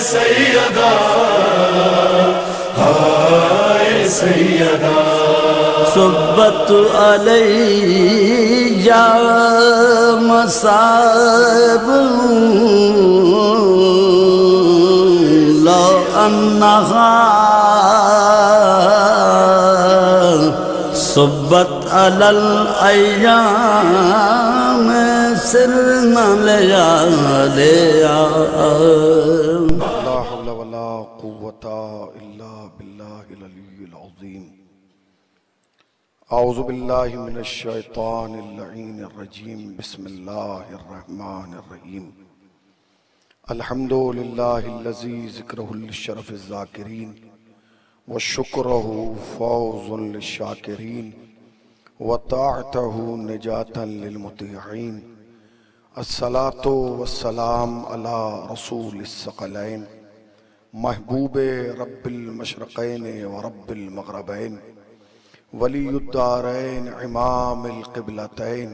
सैयदा, हाय सैयदा। सुब्बत अलैया मसाब लो अन्नहा सुब्बत अलल अय्याम सिरना लिया लिया। ला हौला वला कुव्वता इल्ला बिल्लाहिल अलिय्यिल अज़ीम। औज़ु बिल्लाहि मिनश शैतानिर लईनिर रजीम। बिस्मिल्लाहिर रहमानिर रहीम। अल्हम्दुलिल्लाहिल्लज़ी ज़िक्रुहुल लिश्शरफ़िज़ ज़ाकिरीन व शुक्रुहु फ़ौज़ुन लिश्शाकिरीन व ताअतुहु निजातन लिलमुतीईन। अस्सलातु वस्सलाम अला रसूलिस सकलैन महबूबे रब्बिल मशरक़ैन व रब्बिल मग़रिबैन वलीयुद्दारैन इमामिल क़िबलतैन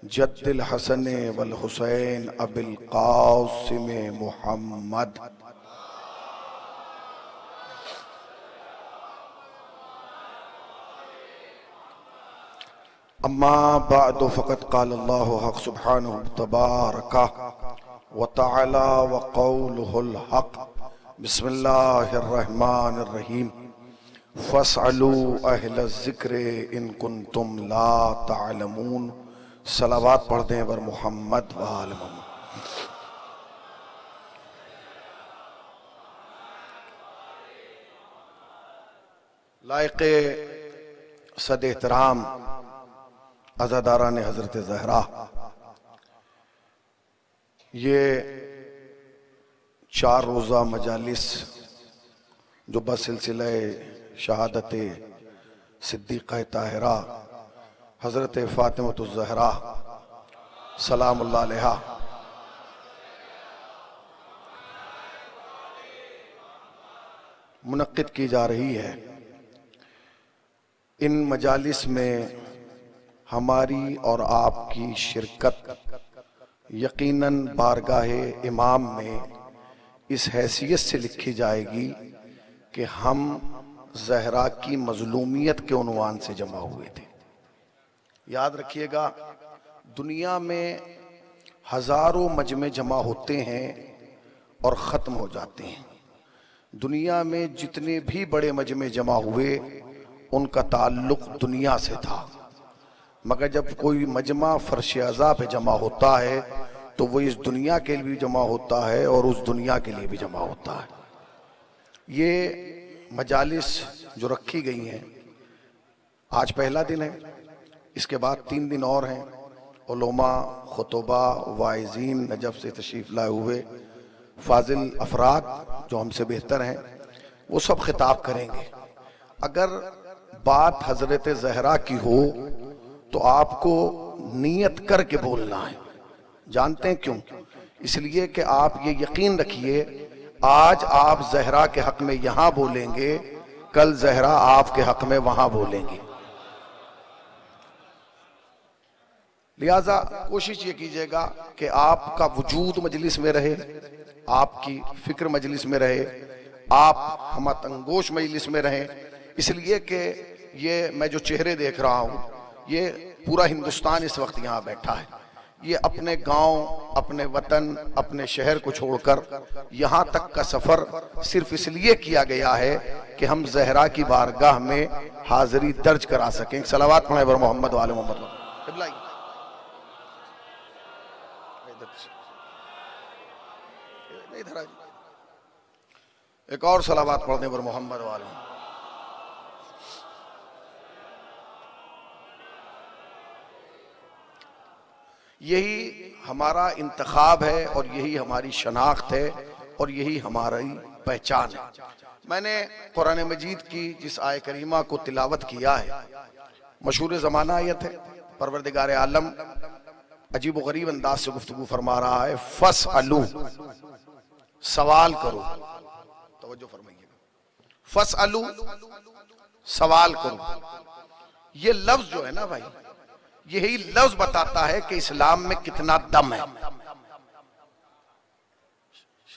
जद्दिल हसन वल हुसैन अबिल क़ासिम मुहम्मद। अम्मा बादु फ़क़द क़ाल अल्लाहु हक़ सुब्हानहु तबारक व तआला व क़ौलुहुल हक़। बिस्मिल्लाहिर रहमानिर रहीम। फ़स्अलू अहलज़ ज़िक्रि इन कुन्तुम ला तअलमून। सलावत पढ़ दें वर मोहम्मद व आल मोहम्मद। लायक़े सद एहतराम अज़ादारान हज़रत ज़हरा, ये 4 रोज़ा मजालिस जो बसिलसिले शहादत सिद्दीक़ा ताहिरा हज़रत फ़ातिमतुज़ ज़हरा सलामुल्लाह अलैहा मुनक़्क़िद की जा रही है। इन मजालिस में हमारी और आपकी शिरकत यकीनन बारगाहे इमाम में इस हैसियत से लिखी जाएगी कि हम ज़हरा की मज़लूमियत के उन्वान से जमा हुए थे। याद रखिएगा, दुनिया में हज़ारों मजमे जमा होते हैं और ख़त्म हो जाते हैं। दुनिया में जितने भी बड़े मजमे जमा हुए उनका ताल्लुक़ दुनिया से था, मगर जब कोई मजमा फ़र्श अज़ा पे जमा होता है तो वो इस दुनिया के लिए भी जमा होता है और उस दुनिया के लिए भी जमा होता है। ये मजालिस जो रखी गई हैं, आज पहला दिन है, इसके बाद 3 दिन और हैं। उलमा, खुतबा, वाइज़ीन नजफ़ से तशरीफ़ लाए हुए फ़ाज़िल अफ़राद जो हमसे बेहतर हैं वो सब खिताब करेंगे। अगर बात हज़रत ज़हरा की हो तो आपको नियत करके बोलना है। जानते हैं क्यों? इसलिए कि आप ये यकीन रखिए, आज आप ज़हरा के हक में यहां बोलेंगे, कल ज़हरा आपके हक में वहां बोलेंगे। लिहाजा कोशिश ये कीजिएगा कि आपका वजूद मजलिस में रहे, आपकी फिक्र मजलिस में रहे, आप हमतंगोश मजलिस में रहें। इसलिए कि ये मैं जो चेहरे देख रहा हूँ, ये पूरा हिंदुस्तान इस वक्त यहाँ बैठा है। ये अपने गांव, अपने वतन, अपने शहर को छोड़कर यहाँ तक का सफ़र सिर्फ इसलिए किया गया है कि हम ज़हरा की बारगाह में हाज़िरी दर्ज करा सकें। सलावत पढ़ें वर मोहम्मद वाले मोहम्मद। एक और सलावत पढ़ दें वर मोहम्मद वाले। यही हमारा इंतखाब है और यही हमारी शनाख्त है और यही हमारी पहचान है। मैंने कुरान मजीद की जिस आय करीमा को तिलावत किया है, मशहूर ज़माना आयत है। परवरदिगार आलम अजीब व गरीब अंदाज से गुफ्तगू फरमा रहा है, फ़स्अलू, सवाल करो। तवज्जो फरमाइएगा, फ़स्अलू, सवाल करो। ये लफ्ज जो है ना भाई, यही लफ्ज बताता है कि इस्लाम में कितना दम है।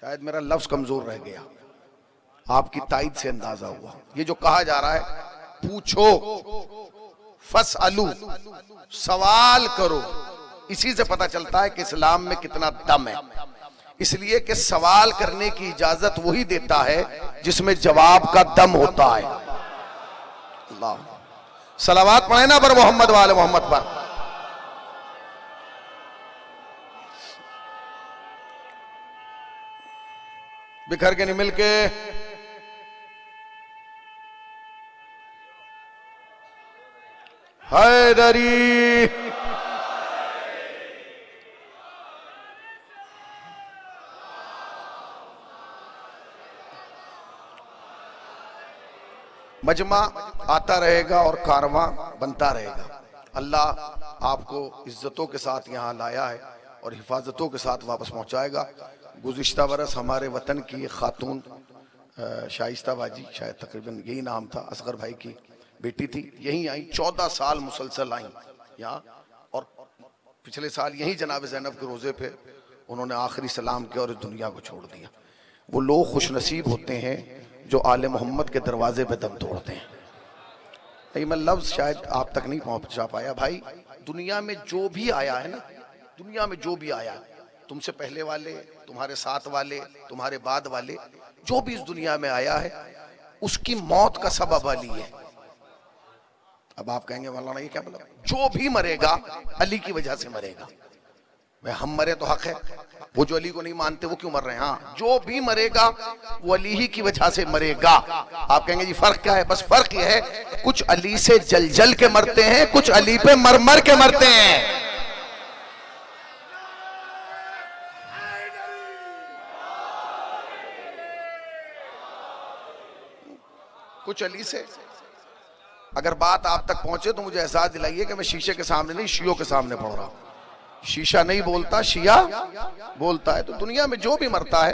शायद मेरा लफ्ज कमजोर रह गया, आपकी ताईद से अंदाजा हुआ। ये जो कहा जा रहा है पूछो, फसअलू, सवाल करो, इसी से पता चलता है कि इस्लाम में कितना दम है। इसलिए कि सवाल करने की इजाजत वही देता है जिसमें जवाब का दम होता है। अल्लाह सलावत पढ़े ना पर मोहम्मद वाले मोहम्मद पर। बिखर के नहीं मिलके, हैदरी। मजमा आता रहेगा और कारवां बनता रहेगा। अल्लाह आपको इज्जतों के साथ यहाँ लाया है और हिफाजतों के साथ वापस पहुँचाएगा। गुज़िश्ता बरस हमारे वतन की एक खातून शाइस्ता बाजी, शायद तकरीबन यही नाम था, असगर भाई की बेटी थी, यहीं आई, 14 साल मुसलसल आई यहाँ, और पिछले साल यहीं जनाब ज़ैनब के रोज़े पे उन्होंने आखिरी सलाम किया और इस दुनिया को छोड़ दिया। वो लोग खुशनसीब होते हैं जो आले मोहम्मद के दरवाजे पे दम तोड़ते हैं। नहीं, मैं लफ्ज शायद आप तक नहीं पहुंचा पाया। भाई, दुनिया में जो भी आया है ना, दुनिया में जो भी आया, तुमसे पहले वाले, तुम्हारे साथ वाले, तुम्हारे बाद वाले, जो भी इस दुनिया में आया है, उसकी मौत का सबब अली है। अब आप कहेंगे मौलाना ये क्या मतलब? जो भी मरेगा अली की वजह से मरेगा। भाई, हम मरे तो हक है, वो जो अली को नहीं मानते वो क्यों मर रहे हैं? हाँ, जो भी मरेगा वो अली ही की वजह से मरेगा। आप कहेंगे जी फर्क क्या है? बस फर्क ये है, कुछ अली से जल जल के मरते हैं, कुछ अली पे मर मर के मरते हैं। कुछ अली से। अगर बात आप तक पहुंचे तो मुझे एहसास दिलाइए कि मैं शीशे के सामने नहीं, शियों के सामने पढ़ रहा हूं। शीशा नहीं बोलता, शिया बोलता है। तो दुनिया में जो भी मरता है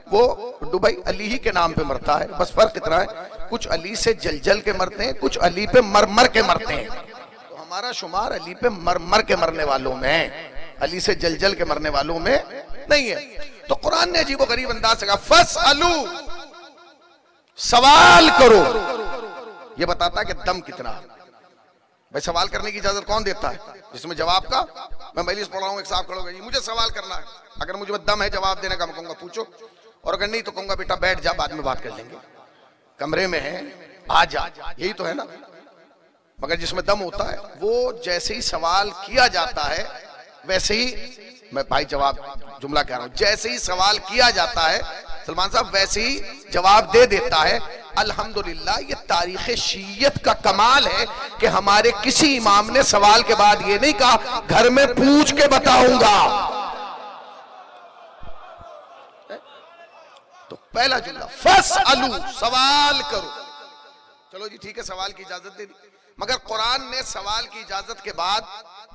वो दुबई अली ही के नाम पे मरता है। बस फर्क इतना है, कुछ अली से जल जल के मरते हैं, कुछ अली पे मर मर के मरते हैं। तो हमारा शुमार अली पे मर मर के मरने वालों में है, अली से जल जल के मरने वालों में नहीं है। तो कुरान ने अजीब गरीब अंदाज से कहा फसअलू, सवाल करो। ये बताता है कि दम कितना है। भाई, सवाल करने की इजाजत कौन देता है? जिसमें जवाब का, मैं मजलिस पढ़ रहा हूं, एक साहब खड़े हो गए, मुझे सवाल करना है, अगर मुझे दम है जवाब देने का, मैं कहूंगा पूछो, और अगर नहीं तो कहूंगा बेटा बैठ जा, बाद में बात कर लेंगे, कमरे में है आ जा, यही तो है ना। मगर जिसमें दम होता है वो जैसे ही सवाल किया जाता है वैसे ही, मैं भाई जवाब जुमला कह रहा हूं, जैसे ही सवाल किया जाता है सलमान साहब वैसे ही जवाब दे देता है। अल्हम्दुलिल्लाह, ये तारीख शीयत का कमाल है कि हमारे किसी इमाम ने सवाल के बाद ये नहीं कहा घर में पूछ के बताऊंगा। तो पहला जुमला फसअलू, सवाल करो। चलो जी ठीक है, सवाल की इजाजत दे दी, मगर कुरान ने सवाल की इजाजत के बाद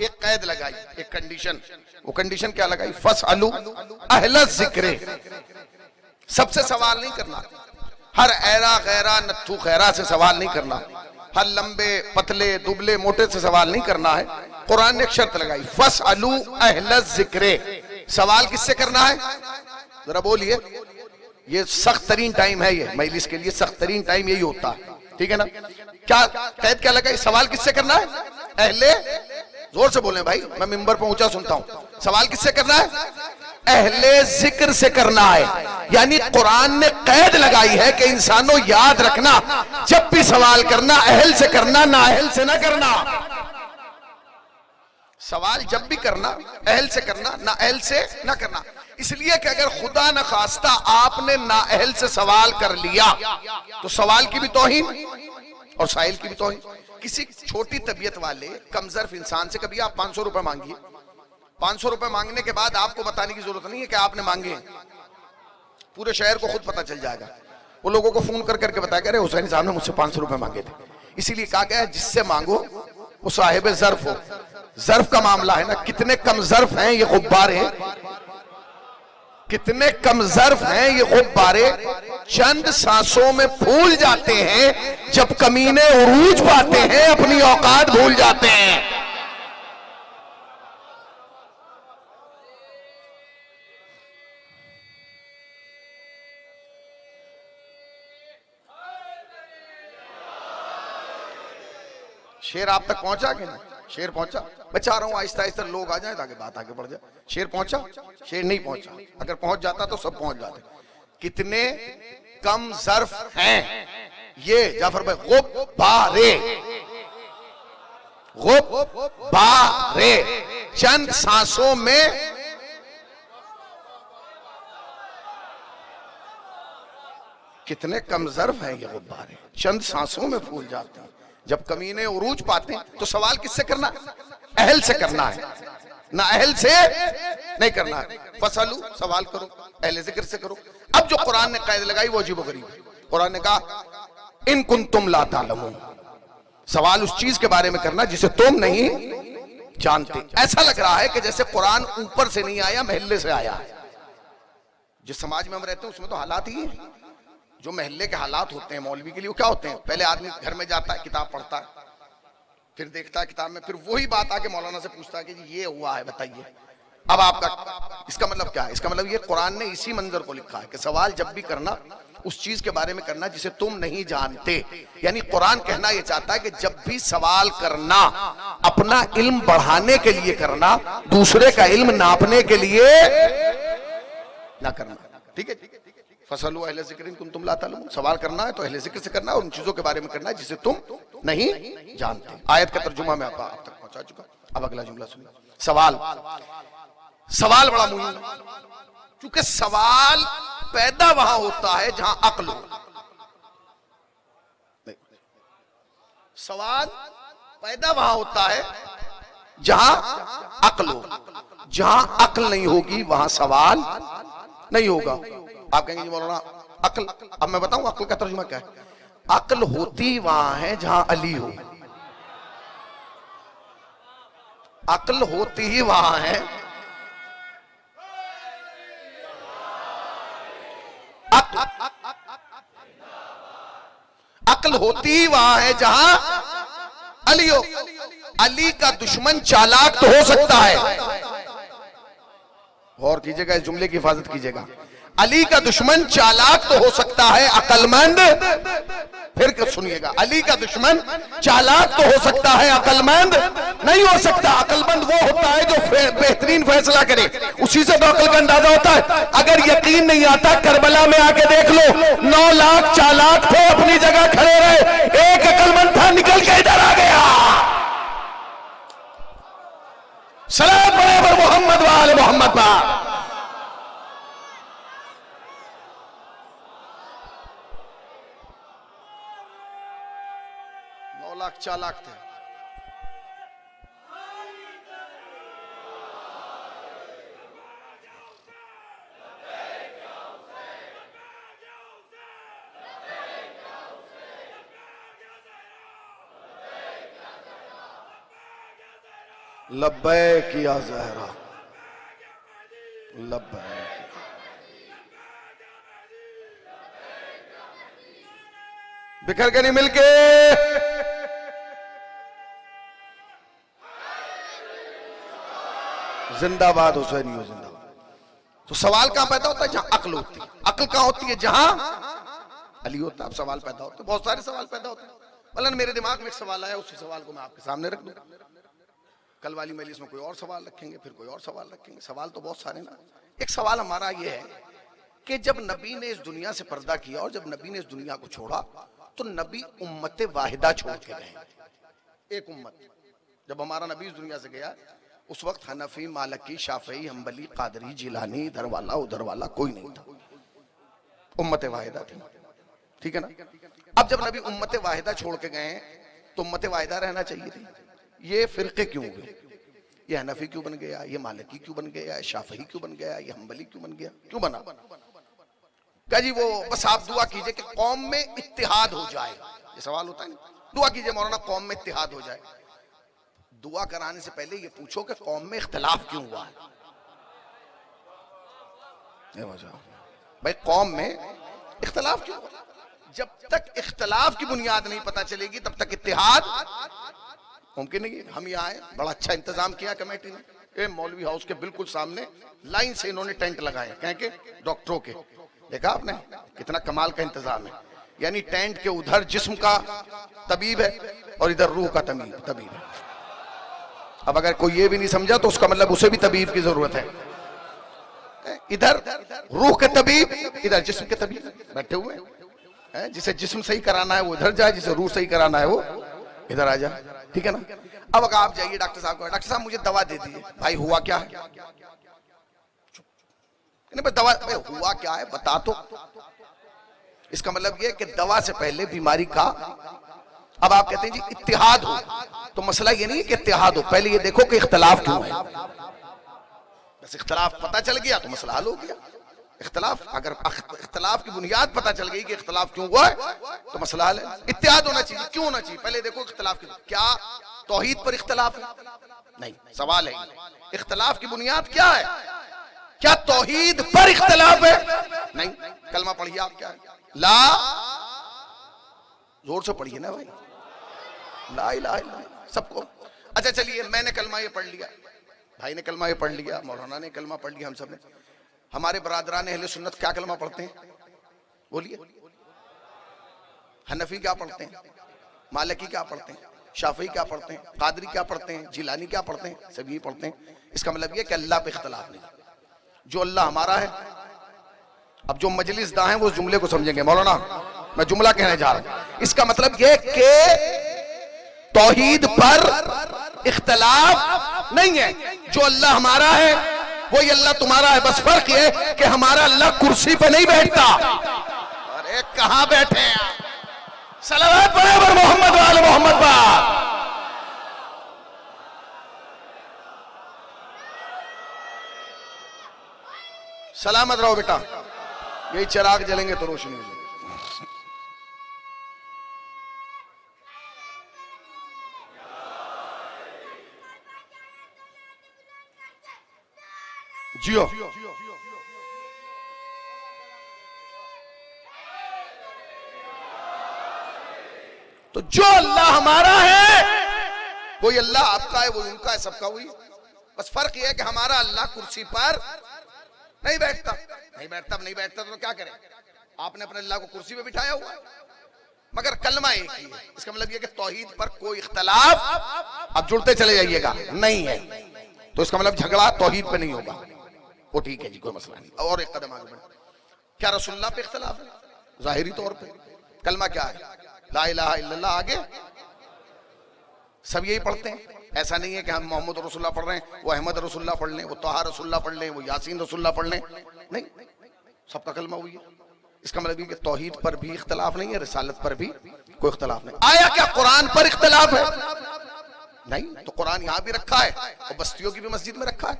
एक कैद लगाई, एक कंडीशन। वो कंडीशन क्या लगाई? फसअलू अहल ज़िक्र, सबसे सवाल नहीं करना, हर ऐरा गैरा नत्थु खैरा से सवाल नहीं करना, हर लंबे पतले दुबले मोटे से सवाल नहीं करना है। कुरान ने एक शर्त लगाई, फसअलू अहल ज़िक्र, सवाल किससे करना है? जरा बोलिए, ये सख्त तरीन टाइम है, ये मजलिस के लिए सख्त तरीन टाइम यही होता है, ठीक है ना। क्या कैद क्या लगाई? सवाल किससे करना है? अहले, जोर से बोलें भाई, मैं मिंबर पर ऊंचा सुनता हूं। सवाल किससे करना है? अहले जिक्र से करना है। यानी कुरान ने कैद लगाई है कि इंसानों याद रखना, जब भी सवाल करना अहल से करना, ना अहल से ना करना। सवाल जब भी करना अहल से करना, ना अहल से ना करना। इसलिए कि अगर खुदा न खास्ता आपने ना अहल से सवाल कर लिया तो सवाल की भी तौहीन और साइल की भी तौहीन। किसी छोटी तबीयत वाले कमजोर इंसान से कभी आप 500 रुपए मांगिए, 500 रुपए मांगने के बाद आपको बताने की जरूरत नहीं है कि आपने मांगे, पूरे शहर को खुद पता चल जाएगा। वो लोगों को फोन कर करके बताया, अरे हुसैन साहब ने मुझसे 500 रुपए मांगे थे। इसीलिए कहा गया है जिससे मांगो वो साहिब ज़र्फ हो। ज़र्फ का मामला है ना, कितने कम ज़र्फ हैं ये गुब्बारे, कितने कम ज़र्फ हैं ये गुब्बारे, चंद सांसों में फूल जाते हैं, जब कमीने उरूज पाते हैं अपनी औकात भूल जाते हैं। शेर आप तक पहुंचा कि नहीं? शेर पहुंचा? मैं चाह रहा हूं आहिस्ता आहिस्ता लोग आ जाए ताकि बात आगे बढ़ जाए। शेर पहुंचा? शेर नहीं पहुंचा। अगर पहुंच जाता तो सब पहुंच जाते। कितने कम ज़र्फ हैं ये जाफर भाई? गुब्बारे, गुब्बारे, चंद सांसों में कितने कम ज़र्फ हैं ये गुब्बारे, चंद सांसों में फूल जाते हैं। जब कमीने उरूज पाते हैं तो सवाल किससे करना है? अहल से करना है ना, अहल से नहीं करना है। फसलू, सवाल करो, अहले जिक्र से करो। अब जो कुरान ने कायदे लगाई वो अजीबोगरीब है। कुरान ने कहा इन कुंतुम ला तालमून, सवाल उस चीज के बारे में करना जिसे तुम नहीं जानते। ऐसा लग रहा है कि जैसे कुरान ऊपर से नहीं आया, महल्ले से आया है। जिस समाज में हम रहते हैं उसमें तो हालात ही हैं। जो महल्ले के हालात होते हैं मौलवी के लिए, वो क्या होते हैं? पहले आदमी घर में जाता है, किताब पढ़ता है, फिर देखता है किताब में, फिर वही बात आके मौलाना से पूछता है कि जी ये हुआ है बताइए। अब आपका इसका मतलब क्या है? इसका मतलब ये कुरान ने इसी मंजर को लिखा है कि सवाल जब भी करना उस चीज के बारे में करना जिसे तुम नहीं जानते। यानी कुरान कहना यह चाहता है कि जब भी सवाल करना अपना इल्म बढ़ाने के लिए करना, दूसरे का इल्म नापने के लिए ना करना। ठीक है? फसलू अहले जिक्र इन कुंतुम ला तालमून, सवाल करना है तो अहले जिक्र से करना और उन चीजों के बारे में करना है जिसे तुम नहीं जानते। आयत का तर्जुमा मैं आप तक पहुंचा चुका। अब अगला जुमला सुनिए। सवाल, सवाल बड़ा मुहिम है, क्योंकि सवाल पैदा वहां होता है जहां अक्ल हो। सवाल पैदा वहां होता है जहां अक्ल हो। जहां अक्ल नहीं होगी वहां सवाल नहीं होगा। आप कहेंगे जी मौलाना अक्ल, अब मैं बताऊं अक्ल का तर्जुमा क्या है। अक्ल होती वहां है जहां अली हो। अक्ल होती ही वहां है, अक्ल होती ही वहां है जहां अली हो। अली का दुश्मन चालाक तो हो सकता है, गौर कीजिएगा, इस जुमले की हिफाजत कीजिएगा। अली का दुश्मन चालाक तो हो सकता है, अक्लमंद, फिर सुनिएगा, अली का दुश्मन चालाक तो हो सकता है, अक्लमंद नहीं हो सकता। अक्लमंद वो होता है जो बेहतरीन फैसला करे, उसी से तो अक्ल का अंदाजा होता है। अगर यकीन नहीं आता करबला में आके देख लो, 9 लाख चालाक थे अपनी जगह खड़े रहे, एक अक्लमंद था निकल के इधर आ गया। सलाम बराबर मोहम्मद वाले मोहम्मद पर। 9 लाख चालाक थे। लब्बैक या ज़हरा, लब्बैक। बिखर के नहीं मिलके, जिंदाबाद हुसैनियों जिंदाबाद। तो सवाल कहां पैदा होता है? जहां अक्ल होती है। अक्ल कहां होती है? जहां अली होता है। अब सवाल पैदा होते हैं, बहुत सारे सवाल पैदा होते हैं। मतलब मेरे दिमाग में एक सवाल आया, उसी सवाल को मैं आपके सामने रख दूं। कल वाली मजलिस में कोई और सवाल रखेंगे, फिर कोई और सवाल रखेंगे। सवाल तो बहुत सारे ना। एक सवाल हमारा ये है कि जब नबी ने इस दुनिया से पर्दा किया और जब नबी ने इस दुनिया को छोड़ा तो नबी उम्मत वाहिदा छोड़ के गए। एक उम्मत। जब हमारा नबी इस दुनिया से गया उस वक्त हनफी, मालिकी, शाफी, हम्बली, कादरी, जिलानी, इधर वाला उधर वाला कोई नहीं था, उम्मत वाहिदा थी। ठीक है ना? अब जब नबी उम्मत वाहिदा छोड़ के गए तो उम्मत वाहिदा रहना चाहिए थी। ये फिरके क्यों हुए? ये हनफी क्यों बन गया, ये मालिकी क्यों बन गया, शाफी क्यों बन गया, ये हम्बली क्यों बन गया, क्यों बना? क्या जी वो बस आप दुआ कीजिए कि कौम में इत्तिहाद हो जाए। ये सवाल होता है ना, दुआ कीजिए मौलाना कौम में इत्तिहाद हो जाए। दुआ कराने से पहले ये पूछो कि कौम में इख्तिलाफ क्यों हुआ है। भाई कौम में इख्तिलाफ क्यों हुआ? जब तक इख्तिलाफ की बुनियाद नहीं पता चलेगी तब तक इत्तिहाद मुमकिन नहीं है। हम यहाँ आए, बड़ा अच्छा इंतजाम किया कमेटी ने। मौलवी हाउस के बिल्कुल सामने लाइन से इन्होंने टेंट लगाए, कहें के डॉक्टरों के। देखा आपने कितना कमाल का इंतजाम है। यानी टेंट के उधर जिस्म का तबीब है और इधर रूह का तबीब है। अब अगर कोई ये भी नहीं समझा तो उसका मतलब उसे भी तबीब की जरूरत है। इधर रूह के तबीब, इधर जिस्म के तबीब बैठे हुए हैं। जिसे जिस्म सही कराना है वो इधर जाए, जिसे रूह सही कराना है वो इधर आ जाए, ठीक है ना। अब अगर आप जाइए डॉक्टर साहब को, डॉक्टर साहब मुझे दवा दे दीजिए। भाई हुआ क्या है? दवा हुआ क्या है बता तो। इसका मतलब ये कि दवा से पहले बीमारी का। अब आप कहते हैं जी इत्तिहाद हो, तो मसला ये नहीं है कि इत्तिहाद हो, पहले ये देखो कि इख्तलाफ क्यों है। बस इख्तलाफ पता चल गया तो मसला हल हो गया। इख्तलाफ, अगर इख्तलाफ की बुनियाद पता चल गई कि इख्तलाफ क्यों हुआ है तो मसला हल है। इत्तिहाद होना चाहिए, क्यों होना चाहिए पहले देखो इख्तलाफ क्यों। क्या तौहीद पर इख्तलाफ है? नहीं, सवाल है इख्तलाफ की बुनियाद क्या है? क्या तौहीद पर इख्तलाफ है? नहीं। कलमा पढ़िए आप, क्या है? ला, जोर से पढ़िए ना भाई, ला इलाहा इल्लल्लाह सबको। अच्छा चलिए, मैंने कलमा ये पढ़ लिया, भाई ने कलमा ये पढ़ लिया, मौलाना ने कलमा पढ़ लिया, हम सब ने। हमारे बरादरान अहले सुन्नत क्या कलमा पढ़ते हैं? बोलिए। हनफी क्या पढ़ते हैं? मालिकी क्या पढ़ते हैं? शाफी क्या पढ़ते हैं? कादरी क्या पढ़ते हैं? जिलानी क्या पढ़ते हैं? सब यही पढ़ते हैं। इसका मतलब ये कि अल्लाह पे इख्तलाफ नहीं। जो अल्लाह हमारा है, अब जो मजलिस दा हैं वो जुमले को समझेंगे। मौलाना मैं जुमला कहने जा रहा हूं, इसका मतलब ये कि तौहीद पर इख्तलाफ नहीं है। जो अल्लाह हमारा है वही अल्लाह तुम्हारा है, बस फर्क ये कि हमारा अल्लाह कुर्सी पे नहीं बैठता। अरे कहां बैठे हैं आप? सलावत पढ़े पर मोहम्मद वाले मोहम्मद पर। सलामत रहो बेटा, यही चिराग जलेंगे तो रोशनी होगी। जियो। तो जो अल्लाह हमारा है वही अल्लाह आपका है, वही उनका है, सबका वही। बस फर्क यह है कि हमारा अल्लाह कुर्सी पर नहीं बैठता। नहीं बैठता तो क्या करें? आपने अपने अल्लाह को कुर्सी पे बिठाया हुआ है, मगर कलमा एक ही है। इसका मतलब यह कि तौहीद पर कोई इख्तलाफ, अब जुड़ते चले जाइएगा, नहीं है। तो इसका मतलब झगड़ा तौहीद पे नहीं होगा, वो ठीक है जी, कोई मसला नहीं। और एक कदम आगे बढ़े। क्या रसूलुल्लाह पे इख्तलाफ है? जाहिरी तौर पे। कलमा क्या है? ला इलाहा इल्लल्लाह। आगे सब यही पढ़ते हैं। ऐसा नहीं है कि हम मोहम्मद रसूलुल्लाह पढ़ रहे हैं, वो अहमद रसूलुल्लाह पढ़ लें, वो तोहा रसूलुल्लाह पढ़ लें, वो यासीन रसूलुल्लाह पढ़ लें। नहीं, सबका कलमा हुई है। इसका मतलब ये कि तौहीद पर भी इख्तलाफ नहीं है, रिसालत पर भी कोई इख्तलाफ नहीं। आया क्या कुरान पर इख्तलाफ है? नहीं। तो कुरान यहां भी रखा है और बस्तियों की भी मस्जिद में रखा है।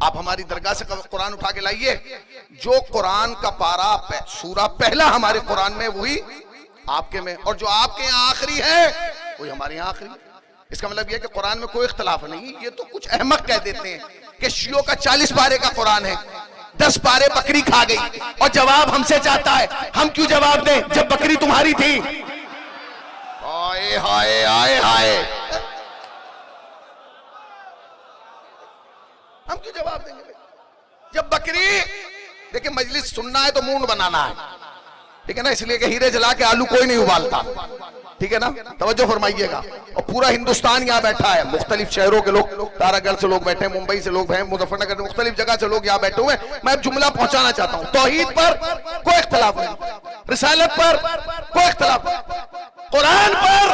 आप हमारी दरगाह से कुरान उठा के लाइए, जो कुरान का पारा सूरा पहला हमारे कुरान में वही आपके में, और जो आपके यहाँ आखिरी है वही हमारे यहाँ आखिरी। इसका मतलब यह कि कुरान में कोई इख्तलाफ नहीं। ये तो कुछ अहमक कह देते हैं कि शियों का 40 पारे का कुरान है, 10 पारे बकरी खा गई, और जवाब हमसे चाहता है। हम क्यों जवाब दें जब बकरी तुम्हारी थी? हाय हाय हाय हाय, हम क्यों जवाब देंगे जब बकरी। देखिए मजलिस सुनना है तो मूड बनाना है, ठीक है ना। इसलिए कि हीरे जला के आलू कोई नहीं उबालता, ठीक है ना। तवज्जो फरमाइएगा। और पूरा हिंदुस्तान यहाँ बैठा है, मुख्तलिफ शहरों के लोग, तारागढ़ से लोग बैठे हैं, मुंबई से लोग हैं, मुजफ्फरनगर, मुख्तलिफ जगह से लोग यहाँ बैठे हुए हैं। मैं जुमला पहुंचाना चाहता हूँ, तौहीद पर कोई इख्तलाफ नहीं, रिसालत पर कोई इख्तलाफ नहीं, कुरान पर।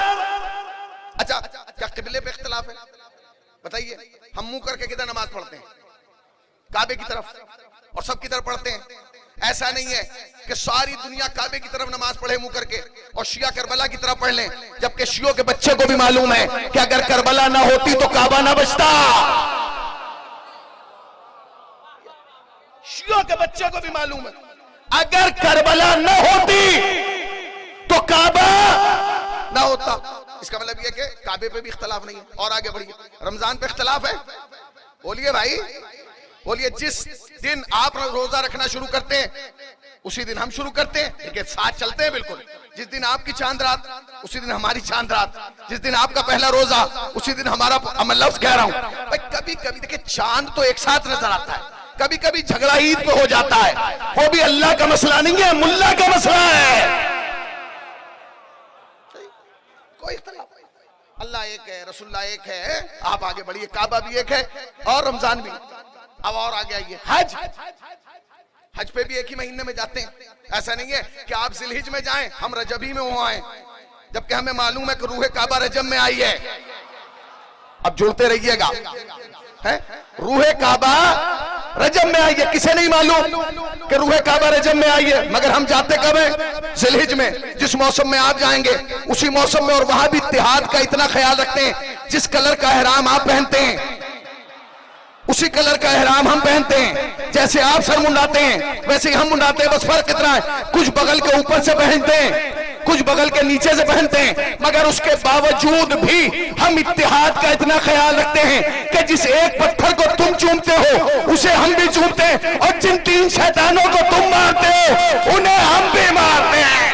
अच्छा, क्या किबले पे इख्तलाफ है? बताइए। हम मुंह करके किधर नमाज पढ़ते हैं? काबे की तरफ, और सब की तरफ पढ़ते हैं। ऐसा नहीं है कि सारी दुनिया काबे की तरफ नमाज पढ़े मुंह करके और शिया करबला की तरफ पढ़ लें, जबकि शियों के बच्चे को भी मालूम है कि अगर करबला ना होती तो काबा ना बचता। शियों के बच्चे को भी मालूम है अगर करबला ना होती तो काबा ना होता। इसका मतलब यह कि काबे पे भी इख्तलाफ नहीं है। और आगे बढ़िए, रमजान पे इख्तलाफ है? बोलिए भाई, बोलिए। जिस दिन आप रोजा रखना शुरू करते हैं उसी दिन हम शुरू करते हैं, लेकिन साथ चलते हैं बिल्कुल। जिस दिन आपकी चांद रात उसी दिन हमारी चांद रात, जिस दिन आपका पहला रोजा उसी दिन हमारा। मैं लफ्ज कह रहा हूं भाई, कभी कभी देखिए चांद तो एक साथ नजर आता है, कभी कभी झगड़ा ईद पे हो जाता है, वो भी अल्लाह का मसला नहीं है, मुल्ला का मसला है। कोई इख्तिलाफ नहीं। अल्लाह एक है, रसूलुल्लाह एक है, आप आगे बढ़िए, काबा भी एक है और रमजान भी। अब और आगे आइए, हज। हज पे भी एक ही महीने में जाते हैं। ऐसा नहीं है कि आप जिलहिज में जाएं, हम रजबी में वहां आए, जबकि हमें मालूम है कि रूह काबा रजब में आई है। अब जुड़ते रहिएगा, है रूह काबा रजब में आई है। किसे नहीं मालूम कि रूह काबा रजब में आई है, मगर हम जाते कब हैं? जिलहिज में। जिस मौसम में आप जाएंगे उसी मौसम में, और वहां भी इत्तिहाद का इतना ख्याल रखते हैं, जिस कलर का एहराम आप पहनते हैं उसी कलर का एहराम हम पहनते हैं। जैसे आप सर मुंडाते हैं वैसे ही हम मुंडाते हैं, बस फर्क इतना है, कुछ बगल के ऊपर से पहनते हैं, कुछ बगल के नीचे से पहनते हैं। मगर उसके बावजूद भी हम इत्तिहाद का इतना ख्याल रखते हैं कि जिस एक पत्थर को तुम चूमते हो उसे हम भी चूमते हैं, और जिन 3 शैतानों को तुम मारते हो उन्हें हम भी मारते हैं।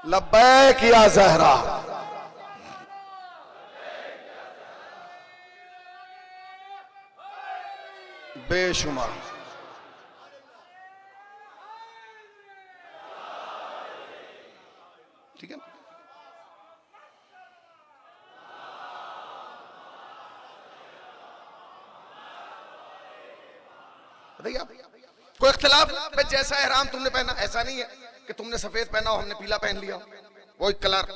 लब्बैक या ज़हरा, बेशुमार। ठीक है, बताइए आप, कोई इख्तिलाफ? जैसा एहराम तुमने पहना, ऐसा नहीं है कि तुमने सफेद पहना हो हमने पीला पहन लिया, वही कलर।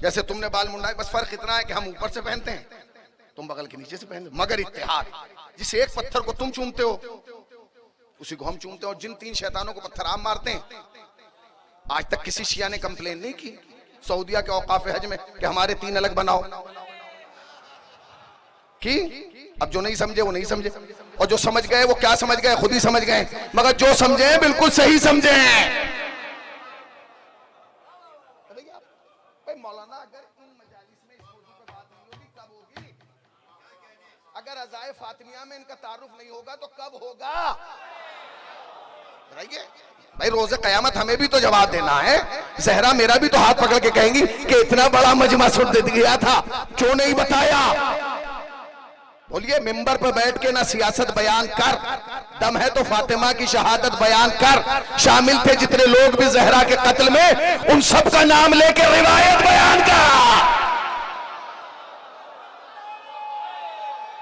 जैसे तुमने बाल मुंडाए, बस फर्क इतना है कि हम ऊपर से पहनते हैं, तुम बगल के नीचे से पहनते हो। मगर इत्तिहाद, जिस एक पत्थर को तुम चूमते हो उसी को हम चूमते हो, और जिन 3 शैतानों को पत्थर आम मारते हैं। आज तक किसी शिया ने कंप्लेन नहीं की सऊदिया के औकाफ हज में कि हमारे 3 अलग बनाओ की। अब जो नहीं समझे वो नहीं समझे, और जो समझ गए वो क्या समझ गए खुद ही समझ गए, मगर जो समझे बिल्कुल सही समझे हैं। मौलाना अगर इन मजालिस में इस मौजू पे बात नहीं होगी कब होगी? अगर अज़ाए फातिमिया में इनका तारुफ नहीं होगा तो कब होगा? भाई रोज़े क़यामत हमें भी तो जवाब देना है। ज़हरा मेरा भी तो हाथ पकड़ के कहेंगी कि इतना बड़ा मजमा सुन दे दिया था, क्यों नहीं बताया? बोलिए, मिंबर पर बैठ के ना सियासत बयान कर, दम है तो फातिमा की शहादत बयान कर। शामिल थे जितने लोग भी ज़हरा के कत्ल में, उन सब का नाम लेकर रिवायत बयान कर।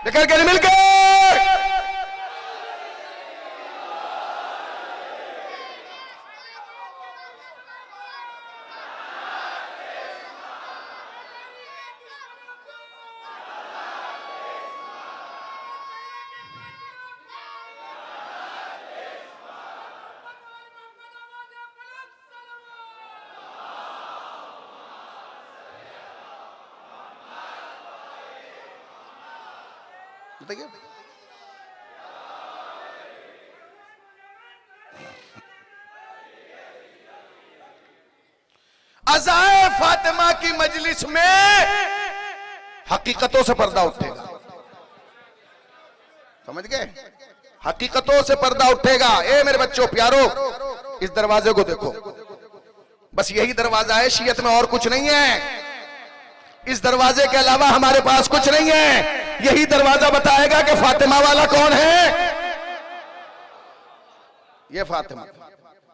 लेकर के मिलकर बताइए। अज़ाए फातिमा की मजलिस में हकीकतों से पर्दा उठेगा, समझ गए? हकीकतों से पर्दा उठेगा। ए मेरे बच्चों प्यारो, इस दरवाजे को देखो, बस यही दरवाजा है, शियत में और कुछ नहीं है। इस दरवाजे के अलावा हमारे पास कुछ नहीं है। यही दरवाजा बताएगा कि फातिमा वाला कौन है। ये फातिमा,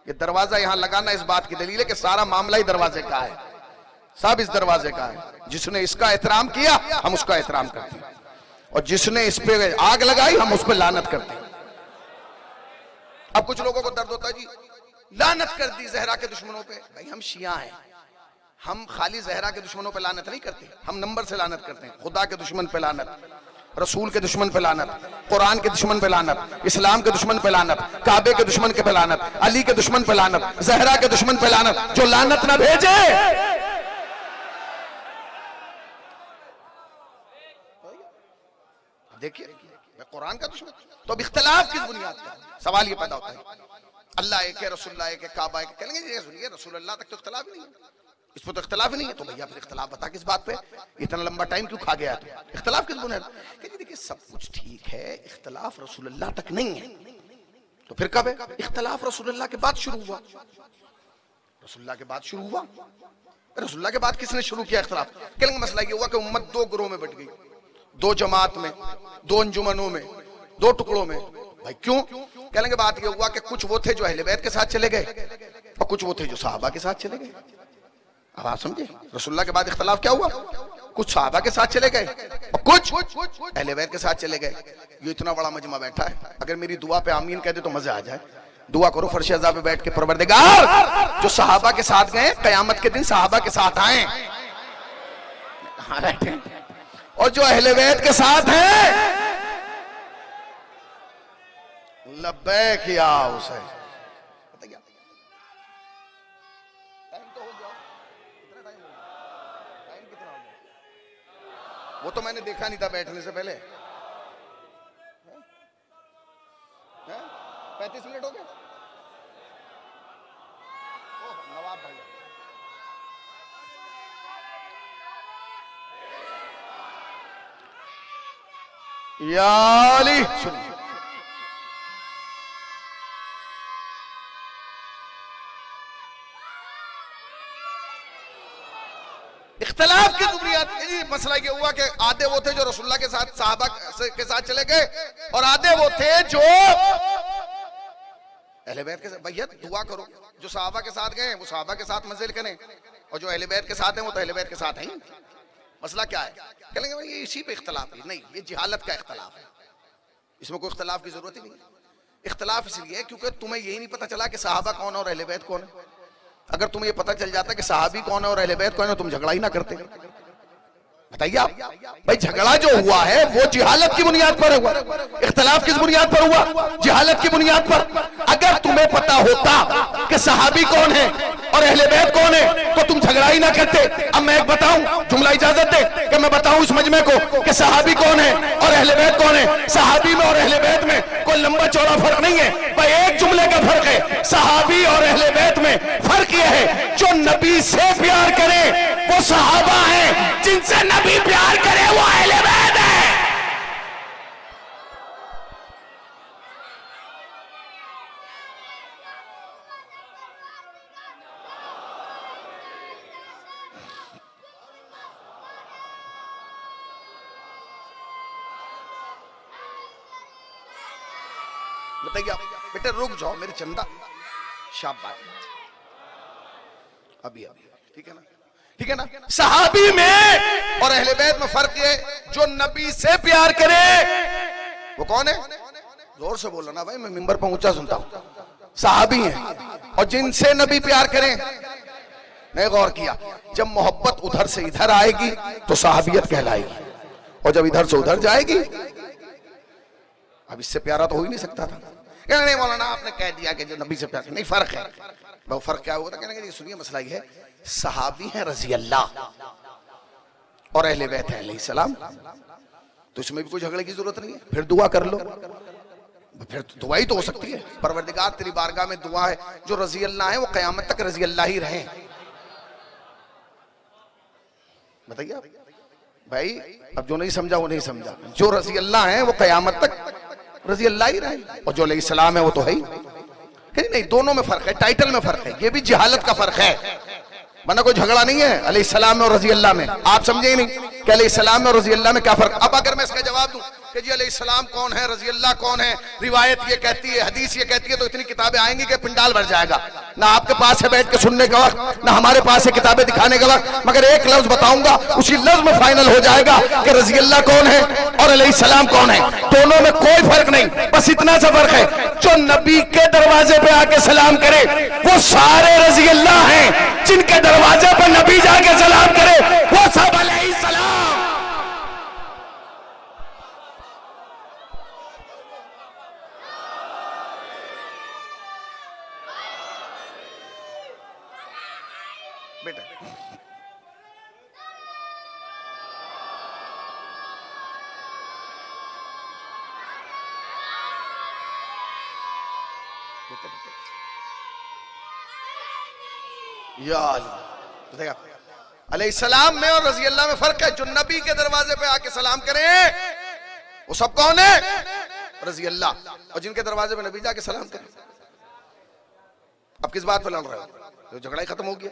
ये दरवाजा यहां लगाना इस बात की दलील है कि सारा मामला ही दरवाजे का है, सब इस दरवाजे का है। जिसने इसका एहतराम किया हम उसका एहतराम करते हैं, और जिसने इस पे आग लगाई हम उस पर लानत करते हैं। अब कुछ लोगों को दर्द होता है, जी लानत कर दी ज़हरा के दुश्मनों पे। भाई हम शिया हैं, हम खाली ज़हरा के दुश्मनों पे लानत नहीं करते, हम नंबर से लानत करते हैं। खुदा के दुश्मन पे लानत, रसूल के दुश्मन पे लानत, कुरान के दुश्मन पे लानत, इस्लाम के दुश्मन पे लानत, काबे के दुश्मन के पे लानत, अली के दुश्मन पे लानत, ज़हरा के दुश्मन पे लानत। जो लानत ना भेजे, देखिए कुरान का दुश्मन। तो अब इख्तिलाफ किस बुनियाद पर? सवाल ये पैदा होता है, अल्लाह एक है, रसूलुल्लाह एक है, काबा एक। कहेंगे ये सुनिए, रसूलुल्लाह तक तो इख्तिलाफ ही नहीं है, इस पर तो इख्तिलाफ ही नहीं है। तो भैया फिर इख्तिलाफ बता किस बात पे? इतना लंबा टाइम क्यों खा गया? तो इख्तिलाफ किस बुनियाद? देखिए सब कुछ ठीक है, इख्तिलाफ रसूलुल्लाह तक नहीं है, तो फिर कब है? इख्तिलाफ रसूलुल्लाह के बाद शुरू हुआ। रसूलुल्लाह के बाद शुरू हुआ। रसूलुल्लाह के बाद किसने शुरू किया इख्तिलाफ? कहेंगे मसला ये हुआ कि उम्मत 2 ग्रोह में बट गई, दो जमात में, दो अंजुमनों में, दो टुकड़ों में। भाई क्यों? कहेंगे बात ये हुआ कि कुछ वो थे जो अहले बैत के साथ चले गए और कुछ वो थे जो सहाबा के साथ चले गए। अब आप समझे रसूलुल्लाह के बाद इख्तलाफ क्या हुआ? कुछ सहाबा के साथ चले गए और कुछ अहले बैत के साथ चले गए। ये इतना बड़ा मजमा बैठा है, अगर मेरी दुआ पे आमीन कह दे तो मजा आ जाए। दुआ करो फर्श अज़ा पे बैठ के, परवरदिगार जो सहाबा के साथ गए कयामत के दिन सहाबा के साथ आए, और जो अहले बैत के साथ हैं लब्बैक या हुसैन। टाइम तो हो गया, कितना टाइम हो गया? टाइम कितना हो गया? वो तो मैंने देखा नहीं था बैठने से पहले। 35 मिनट हो गए। ओह नवाब भाई, या अली सुनिए, इख्तलाफ की बुनियाद मसला ये हुआ कि आधे वो थे जो रसूलुल्लाह के साथ सहाबा के साथ चले गए और आधे वो थे जो अहले बैत के साथ। भैया दुआ करो, जो सहाबा के साथ गए वो सहाबा के साथ मंजिल करें और जो अहले बैत के साथ हैं वो तो अहले बैत के साथ हैं। मसला क्या है? कहेंगे भाई ये इसी पे इख्तलाफ है। नहीं, ये जिहालत का इख्तलाफ है, इसमें कोई इख्तलाफ की जरूरत ही नहीं है। इख्तलाफ इसलिए है क्योंकि तुम्हें यही नहीं पता चला कि सहाबा कौन है और अहले बैत कौन है। अगर तुम्हें ये पता चल जाता कि सहाबी कौन है और अहले बैत कौन है तुम झगड़ा ही ना करते। बताइए आप, भाई झगड़ा जो हुआ है वो जिहालत की बुनियाद पर हुआ, इख्तलाफ किस बुनियाद पर हुआ? जिहालत की बुनियाद पर। अगर तुम्हें पता होता कि सहाबी कौन है और अहले बैत कौन है तो तुम झगड़ा ही ना करते। अब मैं एक बताऊं, जुमला इजाजत दे कि मैं बताऊं इस मजमे को कि सहाबी कौन है और अहले बैत कौन है। सहाबी में और अहले बैत में कोई लंबा चौड़ा फर्क नहीं है, भाई एक जुमले का फर्क है। सहाबी और अहले बैत में फर्क यह है जो नबी से प्यार करे वो सहाबा है, जिनसे नबी प्यार करे वो अहले बैत है। बताइए आप, बेटे रुक जाओ मेरे चंदा, शाबाश, अभी अभी, ठीक है ना, ठीक है ना। सहाबी में और अहले बैत में फर्क है, जो नबी से प्यार करे वो कौन है? जोर से बोलो ना भाई, मैं मिंबर पर ऊंचा सुनता हूं। सहाबी हैं और जिनसे नबी प्यार करें। नहीं गौर किया, जब मोहब्बत उधर से इधर आएगी तो सहाबियत कहलाएगी और जब इधर से उधर जाएगी, अब इससे प्यारा तो हो ही नहीं सकता था। नहीं मौलाना आपने कह दिया कि जो नबी से प्यार नहीं, फर्क है। वो फर्क क्या हुआ था? कहने सुनिए मसला ये है, सहाबी है रजी अल्लाह और अहले बैत है अलैहिस्सलाम, तो इसमें भी कोई झगड़े की जरूरत नहीं है। फिर दुआ कर लो, फिर दुआ ही तो हो सकती है। परवरदिगार तेरी बारगाह में दुआ है जो रजी अल्लाह है वो कयामत तक रजी अल्लाह ही रहे। बताइए आप भाई, अब जो नहीं समझा वो नहीं समझा। जो रजी अल्लाह है वो कयामत तक रजी अल्लाह ही रहे और जो अलैहिस्सलाम है वो तो है ही नहीं। दोनों में फर्क है, टाइटल में फर्क है, ये भी जिहालत का फर्क है, वरना कोई झगड़ा नहीं है अलैहिस्सलाम में और रजी अल्लाह में। आप समझे ही नहीं कि अलैहिस्सलाम में और रजी अल्लाह में क्या फर्क। अब अगर मैं इसका जवाब दूं कि जी अलैहिस्सलाम कौन है, रजी अल्लाह कौन है, रिवायत ये कहती है, हदीस ये कहती है, तो इतनी किताबें आएंगी कि पिंडाल भर जाएगा। ना आपके पास है बैठ के सुनने का वक्त, ना हमारे पास है किताबें दिखाने का वक्त, मगर एक लफ्ज बताऊंगा, उसी लफ्ज में फाइनल हो जाएगा कि रजी अल्लाह कौन है और अलैहिस्सलाम कौन है। दोनों में कोई फर्क नहीं, बस इतना सा फर्क है, जो नबी के दरवाजे पे आके सलाम करे वो सारे रजी अल्लाह हैं, जिनके दरवाजे पर नबी जाके सलाम करे वो सब अलैहिस्सलाम। बेटा अलैहिस्सलाम में और रजी अल्लाह में फर्क है। जो नबी के दरवाजे पे आके सलाम करें वो सब कौन है? रजी अल्लाह, और जिनके दरवाजे पे नबी जाके सलाम करें। अब किस बात पे लड़ रहे हो? तो झगड़ा ही खत्म हो गया।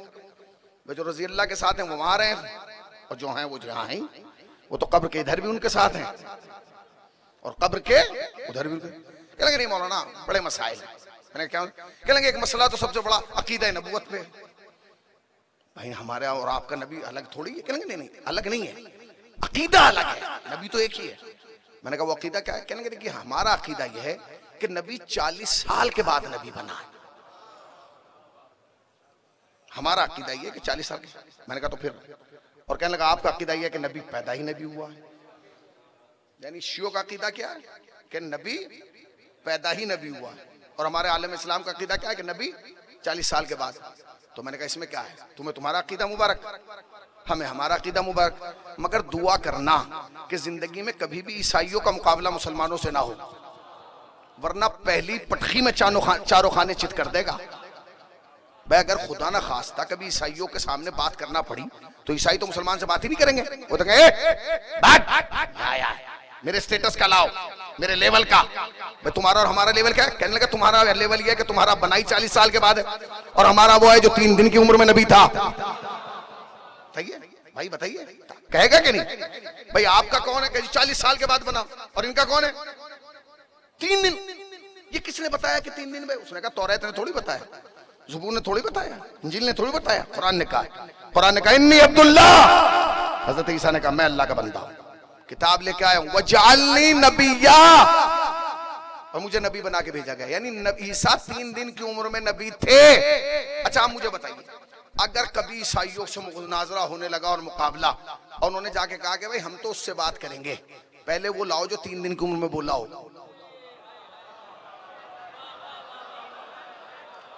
जो रजी अल्लाह के साथ हैं वो वहां रहे और जो हैं वो यहाँ हैं। वो तो कब्र के इधर भी उनके साथ हैं और कब्र के उधर भी कहेंगे नहीं मौलाना बड़े मसाइल हैं। मैंने क्या कहेंगे एक मसला तो सबसे बड़ा अकीदा नबूवत पे। भाई हमारे और आपका नबी अलग थोड़ी है। कहेंगे नहीं नहीं अलग नहीं है, अकीदा अलग है, नबी तो एक ही है। मैंने कहा वो अकीदा क्या है? कहेंगे कि हमारा अकीदा यह है कि नबी 40 साल के बाद नबी बना। हमारा अकीदा यह है कि 40 साल के। मैंने कहा तो फिर, और कहने लगा आपका अकीदा यह है कि नबी पैदा ही नबी हुआ है। यानी शियों का अकीदा क्या है कि नबी पैदा ही नबी हुआ है, और हमारे आलम इस्लाम का अकीदा क्या है कि नबी 40 साल के बाद। तो मैंने कहा इसमें क्या है? तुम्हें तुम्हारा अकीदा मुबारक, हमें हमारा अकीदा मुबारक, मगर दुआ करना कि जिंदगी में कभी भी ईसाइयों का मुकाबला मुसलमानों से ना हो, वरना पहली पटखी में चारों खाने चित कर देगा। भाई अगर खुदा ना खास्ता कभी ईसाइयों के सामने बात करना पड़ी तो ईसाई तो मुसलमान से बात ही नहीं करेंगे। वो तो कहे मेरे स्टेटस का लाओ, मेरे लेवल का। भाई तुम्हारा और हमारा लेवल क्या है? कहने लगा तुम्हारा लेवल ये है कि तुम्हारा बनाई 40 साल के बाद है, और हमारा वो है जो 3 दिन की उम्र में नबी था। भाई बताइए, कहेगा कि नहीं? भाई आपका कौन है कि 40 साल के बाद बना, और इनका कौन है 3 दिन? ये किसने बताया कि 3 दिन में? उसने कहा तौरात ने थोड़ी बताया, ज़बूर ने थोड़ी बताया, इंजील ने थोड़ी बताया, कुरान ने कहा। कुरान ने कहा इन्नी अब्दुल्ला, हजरत ईसा ने कहा मैं अल्लाह का बंदा हूं, किताब लेके आया हूं, वजअलनी नबिय्या, और मुझे नबी बना के भेजा गया। यानी ईसा 3 दिन की उम्र में नबी थे। अच्छा आप मुझे बताइए, अगर कभी ईसाइयों से मुनाजरा होने लगा और मुकाबला, और उन्होंने जाके कहा कि भाई हम तो उससे बात करेंगे, पहले वो लाओ जो 3 दिन की उम्र में बोला हो।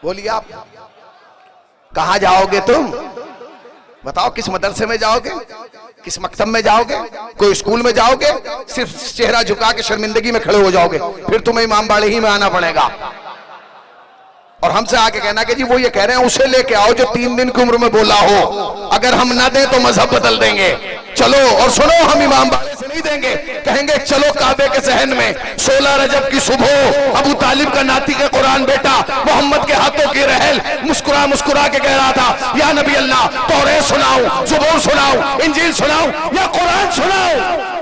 बोलिए आप कहां जाओगे तुम? बताओ किस मदरसे में जाओगे, किस मकतब में जाओगे, कोई स्कूल में जाओगे? सिर्फ चेहरा झुका के शर्मिंदगी में खड़े हो जाओगे, फिर तुम्हें इमाम बाड़े ही में आना पड़ेगा। और हमसे आके कहना कि जी वो ये कह रहे हैं उसे लेके आओ जो 3 दिन की उम्र में बोला हो, अगर हम ना दें तो मजहब बदल देंगे। चलो और सुनो, हम इमाम बाड़े से नहीं देंगे, कहेंगे चलो काबे के सहन में 16 रजब की सुबह अबू तालिब का नाती के कुरान बेटा मोहम्मद के हाथों की रहल मुस्कुरा मुस्कुरा के कह रहा था या नबी अल्लाह तौरात सुनाऊं, ज़बूर सुनाऊं, इंजील सुनाऊं या कुरान सुनाऊं?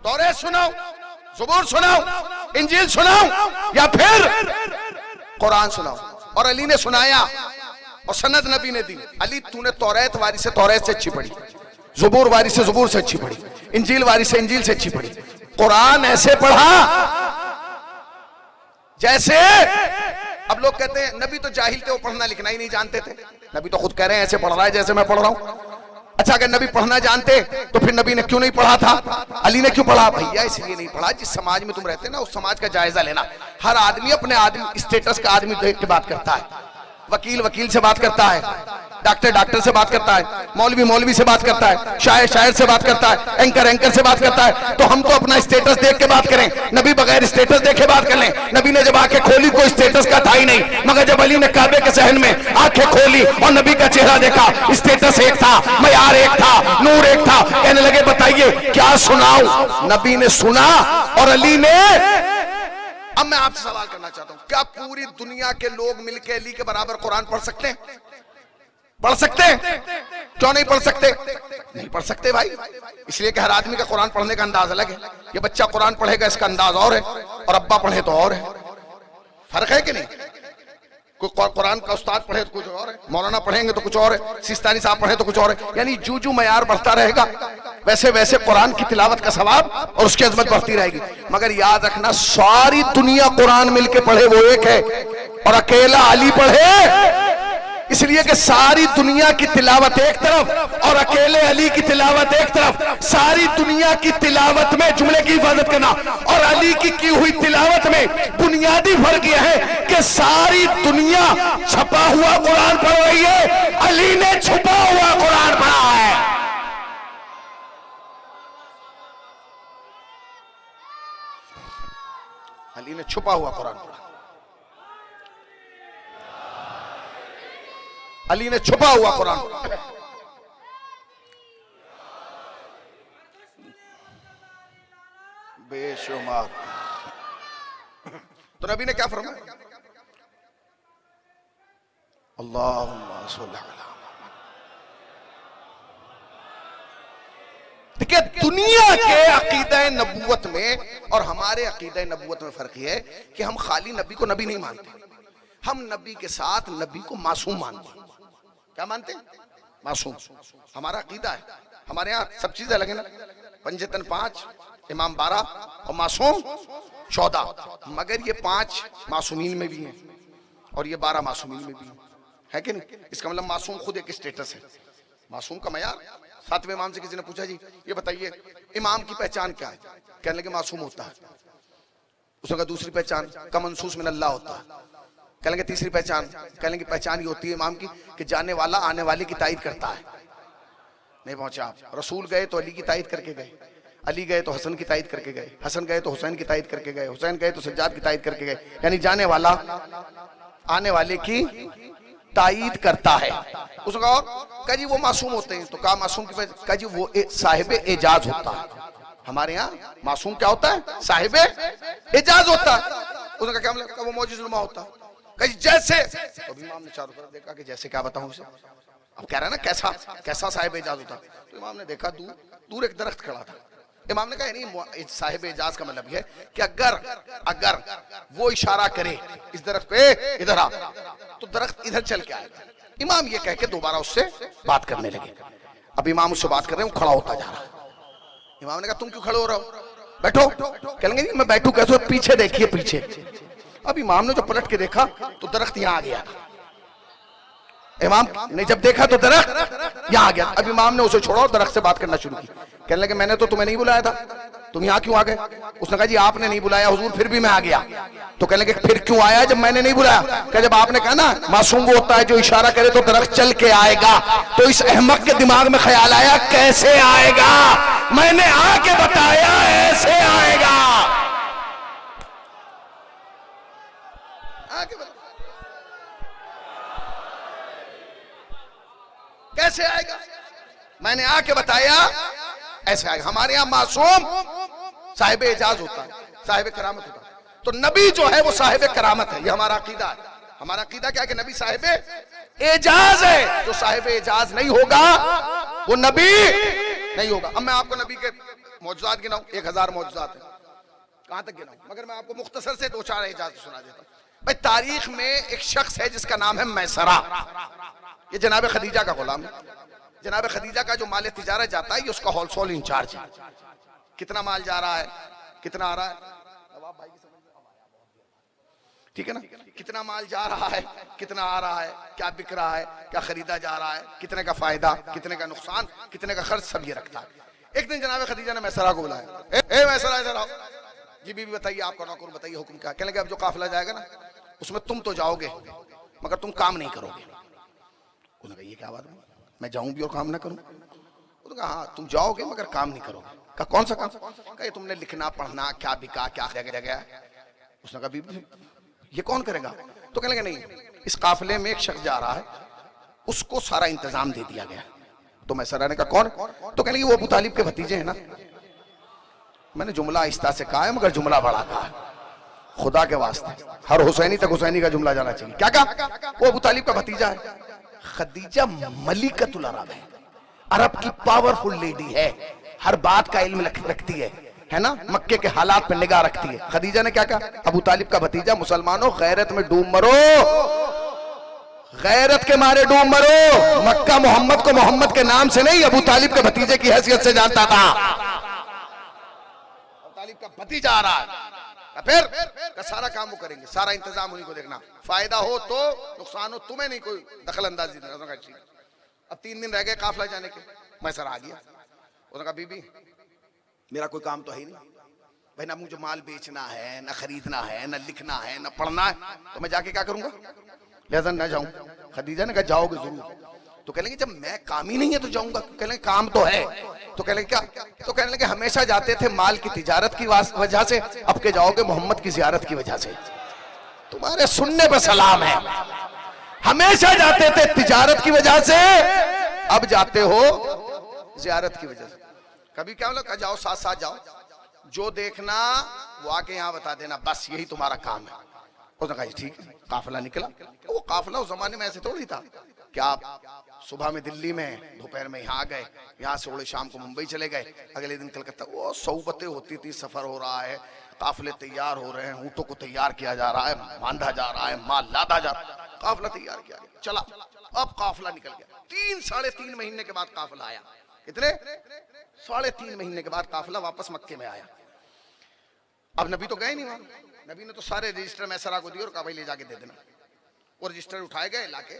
तौरात सुनाओ, ज़बूर सुनाओ, इंजील सुनाओ या फिर कुरान सुनाओ। और अली ने सुनाया और सनद नबी ने दी। अली तूने तौरात वारी से तौरात से अच्छी पढ़ी, ज़बूर वारी से ज़बूर से अच्छी पढ़ी, इंजील वारी से इंजील से अच्छी पढ़ी। कुरान ऐसे पढ़ा जैसे, अब लोग कहते हैं नबी तो जाहिल थे, वो पढ़ना लिखना ही नहीं जानते थे। नबी तो खुद कह रहे हैं ऐसे पढ़ रहा है जैसे मैं पढ़ रहा हूं। अच्छा अगर नबी पढ़ना जानते तो फिर नबी ने क्यों नहीं पढ़ा था? अली ने क्यों पढ़ा? भैया इसलिए नहीं पढ़ा, जिस समाज में तुम रहते ना उस समाज का जायजा लेना। हर आदमी अपने आदमी स्टेटस का आदमी देख के बात करता है। वकील वकील से बात करता है, डॉक्टर डॉक्टर से बात करता है, मौलवी मौलवी से बात करता है, शायर शायर से बात करता है, एंकर एंकर से बात करता है। तो हम तो अपना स्टेटस देख के बात करें, नबी बगैर स्टेटस देखे बात कर लें। नबी ने जब आंखें खोली कोई स्टेटस का था ही नहीं, मगर जब अली ने काबे के सहन में आंखें खोली और नबी का चेहरा देखा, स्टेटस एक था, मयार एक था, नूर एक था। कहने लगे बताइए क्या सुनाऊं? नबी ने सुना और अली ने। अब मैं आपसे सवाल करना चाहता हूं, क्या पूरी दुनिया के लोग मिलकर अली के बराबर कुरान पढ़ सकते हैं? पढ़ सकते हैं? क्यों नहीं पढ़ सकते? नहीं पढ़ सकते भाई, इसलिए कि हर आदमी का कुरान पढ़ने का अंदाज अलग है। ये बच्चा कुरान पढ़ेगा इसका अंदाज और है, और अब्बा पढ़े तो और है। फर्क है कि नहीं? कोई कुरान का उस्ताद पढ़े तो कुछ और है, मौलाना पढ़ेंगे तो कुछ और है, सिस्तानी साहब पढ़े तो कुछ और है। यानी जू जू मयार बढ़ता रहेगा वैसे वैसे कुरान की तिलावत का सवाब और उसकी अजमत बढ़ती रहेगी। मगर याद रखना सारी दुनिया कुरान मिलके पढ़े वो एक है, और अकेला अली पढ़े इसलिए कि सारी दुनिया की तिलावत एक तरफ और अकेले अली की तिलावत एक तरफ। सारी दुनिया की तिलावत में, जुमले की हिफाजत करना, और अली की हुई तिलावत में बुनियादी फर्क यह है कि सारी दुनिया छपा हुआ कुरान पढ़ रही है, अली ने छुपा हुआ कुरान पढ़ा है। अली ने छुपा हुआ कुरान पढ़ा, अली ने छुपा हुआ कुरान। बेशुमार। तो नबी ने क्या फरमाया? अल्लाहुम्मा सल्ली अला। देखिए दुनिया के अकीदा नबूवत में और हमारे अकीदा नबूवत में फर्क है कि हम खाली नबी को नबी नहीं मानते, हम नबी के साथ नबी को मासूम मानते हैं। क्या मानते हैं? मासूम। हमारा अकीदा है। हमारे यहाँ सब चीजें अलग है ना, पंजतन 5, इमाम 12 और मासूम 14, मगर ये 5 मासूमीन में भी हैं और ये 12 मासूमीन में भी है कि नहीं? इसका मतलब मासूम खुद एक स्टेटस है। मासूम का मयार, 7वें इमाम से किसी ने पूछा जी ये बताइए इमाम की पहचान क्या है? कहने लगे मासूम होता है। उसने कहा दूसरी पहचान का मनसूस मिन अल्लाह होता है। कहने लगे तीसरी पहचान, कहने की पहचान ये होती है इमाम की कि जाने वाला आने वाले की तायद करता है। नहीं पहुंचे आप। रसूल गए तो अली की तायद करके गए, अली गए तो हसन की तायद करके गए, हसन गए तो हुसैन की तायद करके गए, हुसैन गए तो सज्जाद की तायद करके गए। यानी जाने वाला आने वाले की तायद करता है। उसने कहा जी वो मासूम होते हैं, तो कहा मासूम की कहा जी वो साहिब एजाज होता है। हमारे यहाँ मासूम क्या होता है? साहिब एजाज होता है। उसने कहा क्या मतलब? वो मौजिज़-नुमा होता है। कहा जैसे, तो इमाम ने चारों तरफ देखा कि जैसे क्या बताऊं उसे। अब कह रहा है ना कैसा कैसा साहिब एजाज होता है। तो इमाम ने देखा दूर एक दरख्त खड़ा था। इमाम ने कहा नहीं साहिब एजाज का मतलब है कि अगर वो इशारा करे इस दरख्त पे इधर आ, तो दरख्त इधर चल के आएगा। इमाम ये कह के दोबारा उससे बात करने लगे। अब इमाम उससे बात कर रहे हैं, वो खड़ा होता जा रहा है। इमाम ने कहा तुम क्यों खड़े हो रहे हो? बैठो। कहेंगे नहीं मैं बैठू कैसे? पीछे देखिए पीछे। अब इमाम ने जो पलट के देखा तो दरख्त यहाँ आ गया था। इमाम ने जब देखा तो दरख्त यहाँ आ गया। अब इमाम ने उसे छोड़ा और दरख्त से बात करना शुरू की। कहने लगे मैंने तो तुम्हें नहीं बुलाया था, तुम यहाँ क्यों आ गए? उसने कहा जी आपने नहीं बुलाया हुजूर, फिर भी मैं आ गया। तो कहने लगे फिर क्यों आया जब मैंने नहीं बुलाया? क्या जब आपने कहा ना मासूम वो होता है जो इशारा करे तो दरख्त चल के आएगा, तो इस अहमक के दिमाग में ख्याल आया कैसे आएगा? मैंने आके बताया ऐसे आएगा। कैसे आएगा? मैंने आके बताया ऐसे आएगा। हमारे यहाँ मासूम साहिब एजाज होता है, साहिब करामत होता है। तो नबी जो है वो साहिब करामत है। ये हमारा अकीदा है। हमारा अकीदा क्या है कि नबी साहिब एजाज है। जो साहिब एजाज नहीं होगा वो नबी नहीं होगा। अब मैं आपको नबी के मौजूदात गिनाऊं, 1000 मौजूदात है, कहां तक गिनाऊं? मगर मैं आपको मुख्तसर से 2-4 एजाज सुना देता हूं। भाई तारीख में एक शख्स है जिसका नाम है मैसरा। ये जनाब खदीजा का गुलाम है। जनाब खदीजा का जो माल तिजारत जाता है ये उसका होलसेल इंचार्ज है। कितना माल जा रहा है, कितना आ रहा है, ठीक है ना? कितना माल जा रहा है, कितना आ रहा है, क्या बिक रहा है, क्या खरीदा जा रहा है, कितने का फायदा, कितने का नुकसान, कितने का खर्च, सब ये रखता है। एक दिन जनाब खदीजा ने मैसरा को बुलाया। ए मैसरा इधर आओ। जी बीबी बताइए, आपका नौकर बताइए हुक्म क्या? कहने लगे अब जो काफिला जाएगा ना उसमें तुम तो जाओगे मगर तुम काम नहीं करोगे। उन्होंने कहा ये क्या बात है, मैं जाऊं भी और काम ना करूं? उन्होंने कहा हाँ तुम जाओगे मगर काम नहीं करोगे। कहा कौन सा काम? कहा ये तुमने लिखना पढ़ना, क्या बिका क्या जगह। उसने कहा बीबी ये कौन करेगा? तो कहने लगे नहीं इस काफिले में एक शख्स जा रहा है, उसको सारा इंतजाम दे दिया गया। तो मैसरा ने कहा कौन? तो कहने लगे वो अबू तालिब के भतीजे हैं ना। मैंने जुमला आहिस्ता से कहा है मगर जुमला बड़ा कहा है, खुदा के वास्ते हर हुसैनी तक हुसैनी का जुमला जाना चाहिए। क्या कहा? वो अबू तालिब का भतीजा है। खदीजा मलिकतुल अरब है, अरब की पावरफुल लेडी है, हर बात का इल्म रखती है ना? मक्के के हालात पे निगाह रखती है। खदीजा ने क्या कहा? अबू तालिब का भतीजा, मुसलमानों गैरत में डूब मरो, गैरत के मारे डूब मरो। मक्का मोहम्मद को मोहम्मद के नाम से नहीं अबू तालिब के भतीजे की हैसियत से जानता था। अबू तालिब का भतीजा आ रहा है, फिर सारा काम वो करेंगे, सारा इंतजाम उन्हीं को देखना, फायदा हो तो नुकसान हो तुम्हें नहीं कोई दखल अंदाजी। अब 3 दिन रह गए काफिला जाने के। मैसरा आ गया। उसने कहा बीबी मेरा कोई काम तो है ही नहीं भाई, ना मुझे माल बेचना है, ना खरीदना है, ना लिखना है, ना पढ़ना है, तो मैं जाके क्या करूंगा? लिहाजा न जाऊं। खदीजा ने कहा जाओगे जरूर। तो कहने लगे जब मैं काम ही नहीं है तो जाऊंगा। कहने लगे काम तो है। तो कहने लगे क्या? तो कहने लगे हमेशा जाते थे माल की तिजारत की वजह से, अब के जाओगे मोहम्मद की जियारत की वजह से। तुम्हारे सुनने पर सलाम है। हमेशा जाते थे तिजारत की वजह से, अब जाते हो जियारत की वजह से। कभी क्या बोला? जाओ साथ साथ जाओ, जो देखना वो आके यहाँ बता देना, बस यही तुम्हारा काम है। उसने कहा ठीक है। काफिला निकला। वो काफिला उस जमाने में ऐसे थोड़ी था कि आप सुबह में दिल्ली में, दोपहर में यहाँ आ गए, यहाँ से उड़े शाम को मुंबई चले गए, अगले दिन कलकत्ता। वो सौबतें होती थी, सफर हो रहा है, काफिले तैयार हो रहे हैं, ऊँटों को तैयार किया जा रहा है, बांधा जा रहा है, माल लादा जा रहा है, काफिला तैयार किया गया, चला। अब काफिला निकल गया। 3-3.5 महीने के बाद काफिला आया। कितने? 3.5 महीने के बाद काफिला वापस मक्के में आया। अब नबी तो गए नहीं वहां। नबी ने तो सारे रजिस्टर मैसरा को दिए और कहा भाई ले जाके दे देना। वो रजिस्टर उठाए गए, लाके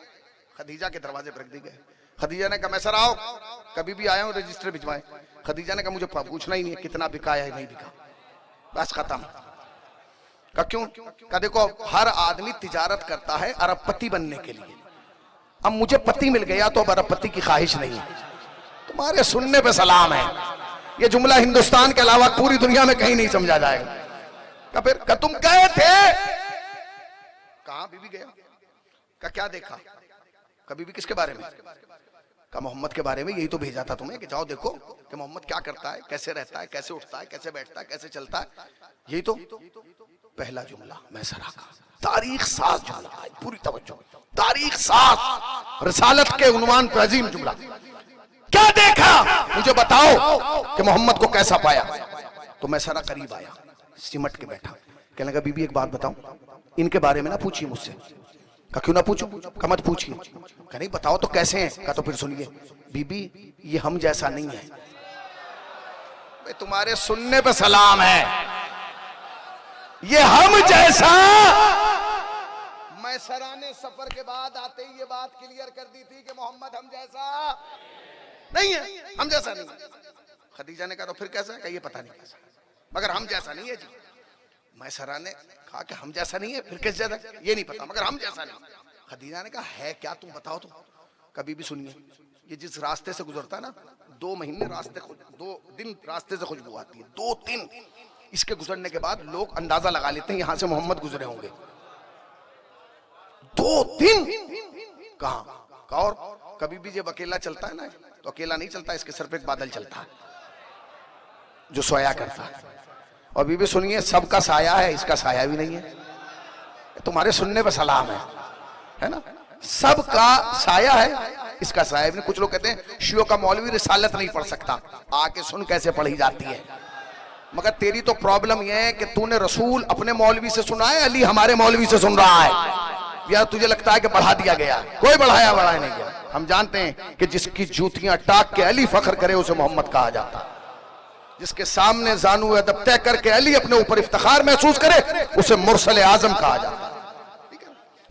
खदीजा के दरवाजे पर रख दिए गए। खदीजा ने कहा मैसरा आओ, कभी भी आया हूं रजिस्टर भिजवाए। खदीजा ने कहा मुझे पूछना ही नहीं है कितना बिका है नहीं बिका, बस खत्म। का क्यों? का देखो हर आदमी तिजारत करता है अरबपति बनने के लिए। अब मुझे पति मिल गया तो अब अरबपति की ख्वाहिश नहीं है। तुम्हारे सुनने पे सलाम है। ये जुमला हिंदुस्तान के अलावा पूरी दुनिया में कहीं नहीं समझा जाएगा। का फिर का तुम गए थे? कहा बीबी गया? का क्या देखा? का बीबी किसके बारे में? का मोहम्मद के बारे में। यही तो भेजा था तुम्हें कि जाओ देखो कि मोहम्मद क्या करता है, कैसे रहता है, कैसे उठता है, कैसे बैठता है, कैसे चलता है। यही तो पहला जुमला मैसरा का। तारीख साज जुमला है, पूरी तवज्जो। तारीख साज, रिसालत के उन्वान पर अजीम जुमला। क्या देखा मुझे बताओ कि मोहम्मद को कैसा पाया? तो मैसरा करीब आया, सिमट के बैठा, कहने लगा बीबी एक बात बताऊं, इनके बारे में ना पूछिए मुझसे। का क्यों ना पूछो? का मत पूछिए। का नहीं बताओ तो कैसे हैं? का तो फिर सुनिए बीबी ये हम जैसा नहीं है। भाई तुम्हारे सुनने पे सलाम है। ये हम जैसा। मैसरा ने सफर के बाद आते ही ये बात क्लियर कर दी थी कि मोहम्मद हम जैसा नहीं है, हम जैसा नहीं। खदीजा ने कहा तो फिर कैसा? कहिए पता नहीं कैसा, मगर हम जैसा नहीं है जी। मैसरा ने कहा कि हम जैसा नहीं है, फिर किस जैसा? ये नहीं पता, मगर हम जैसा नहीं। खदीजा ने कहा है क्या, तुम बताओ तो। कभी भी सुनिए, ये जिस रास्ते से गुजरता है ना, 2 महीने रास्ते, 2 दिन रास्ते से खुशबू आती है, 2 दिन। इसके गुजरने के बाद लोग अंदाजा लगा लेते हैं यहां से मोहम्मद गुजरे होंगे। 2 दिन कहा। और कभी भी जब अकेला चलता है ना, तो अकेला नहीं चलता, इसके सर पे एक बादल चलता है जो सोया करता है। और बीबी सुनिए, सबका साया है, इसका साया भी नहीं है। तुम्हारे सुनने पर सलाम है ना। सबका साया है, इसका साया भी नहीं। कुछ लोग कहते हैं शियों का मौलवी रिसालत नहीं पढ़ सकता। आके सुन कैसे पढ़ी जाती है। मगर तेरी तो प्रॉब्लम यह है कि तूने रसूल अपने मौलवी से सुना है, अली हमारे मौलवी से सुन रहा है, या तुझे लगता है कि बढ़ा दिया गया? कोई बढ़ाया नहीं गया। हम जानते हैं कि जिसकी जूतियां टाक के अली फख्र करे उसे मोहम्मद कहा जाता है। जिसके सामने जानू अदब तय करके अली अपने ऊपर इफ्तिखार महसूस करे उसे मुरसल आजम कहा जाता है।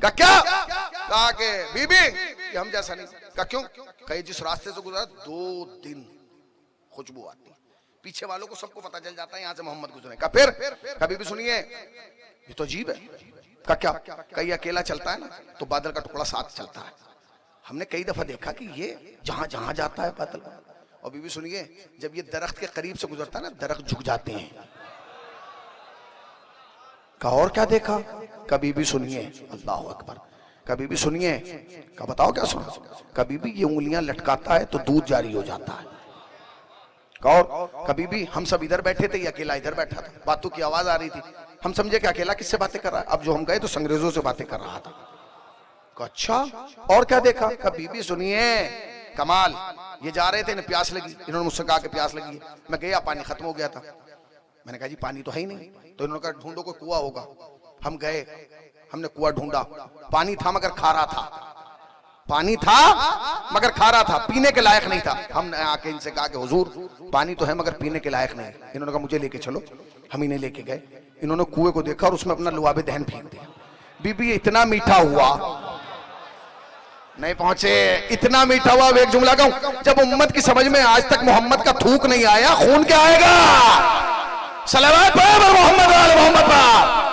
का क्या? कहा कि बीबी कि हम जैसा नहीं। का क्यों? कहीं जिस रास्ते से गुजरा 2 दिन खुशबू आती, पीछे वालों को सबको पता चल जाता है यहाँ से मोहम्मद गुजरे। का फिर कभी भी सुनिए, ये तो अजीब है। का क्या? कहीं अकेला चलता है ना तो बादल का टुकड़ा साथ चलता है। हमने कई दफा देखा कि ये जहां जहां जाता है बादल। और बीबी सुनिए, जब ये दरख्त के करीब से गुजरता है ना, दरख्त झुक जाते हैं। का और क्या देखा? कभी भी सुनिए, अल्लाह अकबर। कभी भी सुनिए, का बताओ क्या सुना? कभी भी ये उंगलियां लटकाता है तो दूध जारी हो जाता है। और कभी भी हम सब इधर बैठे थे, ये अकेला इधर बैठा था, बातों की आवाज आ रही थी, हम समझे कि अकेला किससे बातें कर रहा है। अब जो हम गए तो अंग्रेजों से बातें कर रहा था। अच्छा, और क्या देखा? कभी भी सुनिए, कमाल। ये जा रहे थे, इन्हें प्यास लगी, इन्होंने मुझसे कहा कि प्यास लगी। मैं गया, पानी खत्म हो गया था। मैंने कहा जी पानी तो है ही नहीं। तो इन्होंने कहा ढूंढो कोई कुआं होगा। हम गए, हमने कुआं ढूंढा, पानी था मगर खारा था। पानी था मगर खारा था, पीने के लायक नहीं था। हमने आके इनसे कहा कि हुजूर पानी तो है मगर पीने के लायक नहीं। इन्होंने कहा मुझे लेके चलो। हम इन्हें लेके गए। इन्होंने कुएं को देखा और उसमें अपना लुआबे दहन फेंक दिया। बीबी इतना मीठा हुआ, नहीं पहुंचे, इतना मीठा हुआ। एक जुमला कहूं, जब उम्मत की समझ में आज तक मोहम्मद का थूक नहीं आया, खून क्या आएगा? सलावत पर मोहम्मद वाले मोहम्मद पर।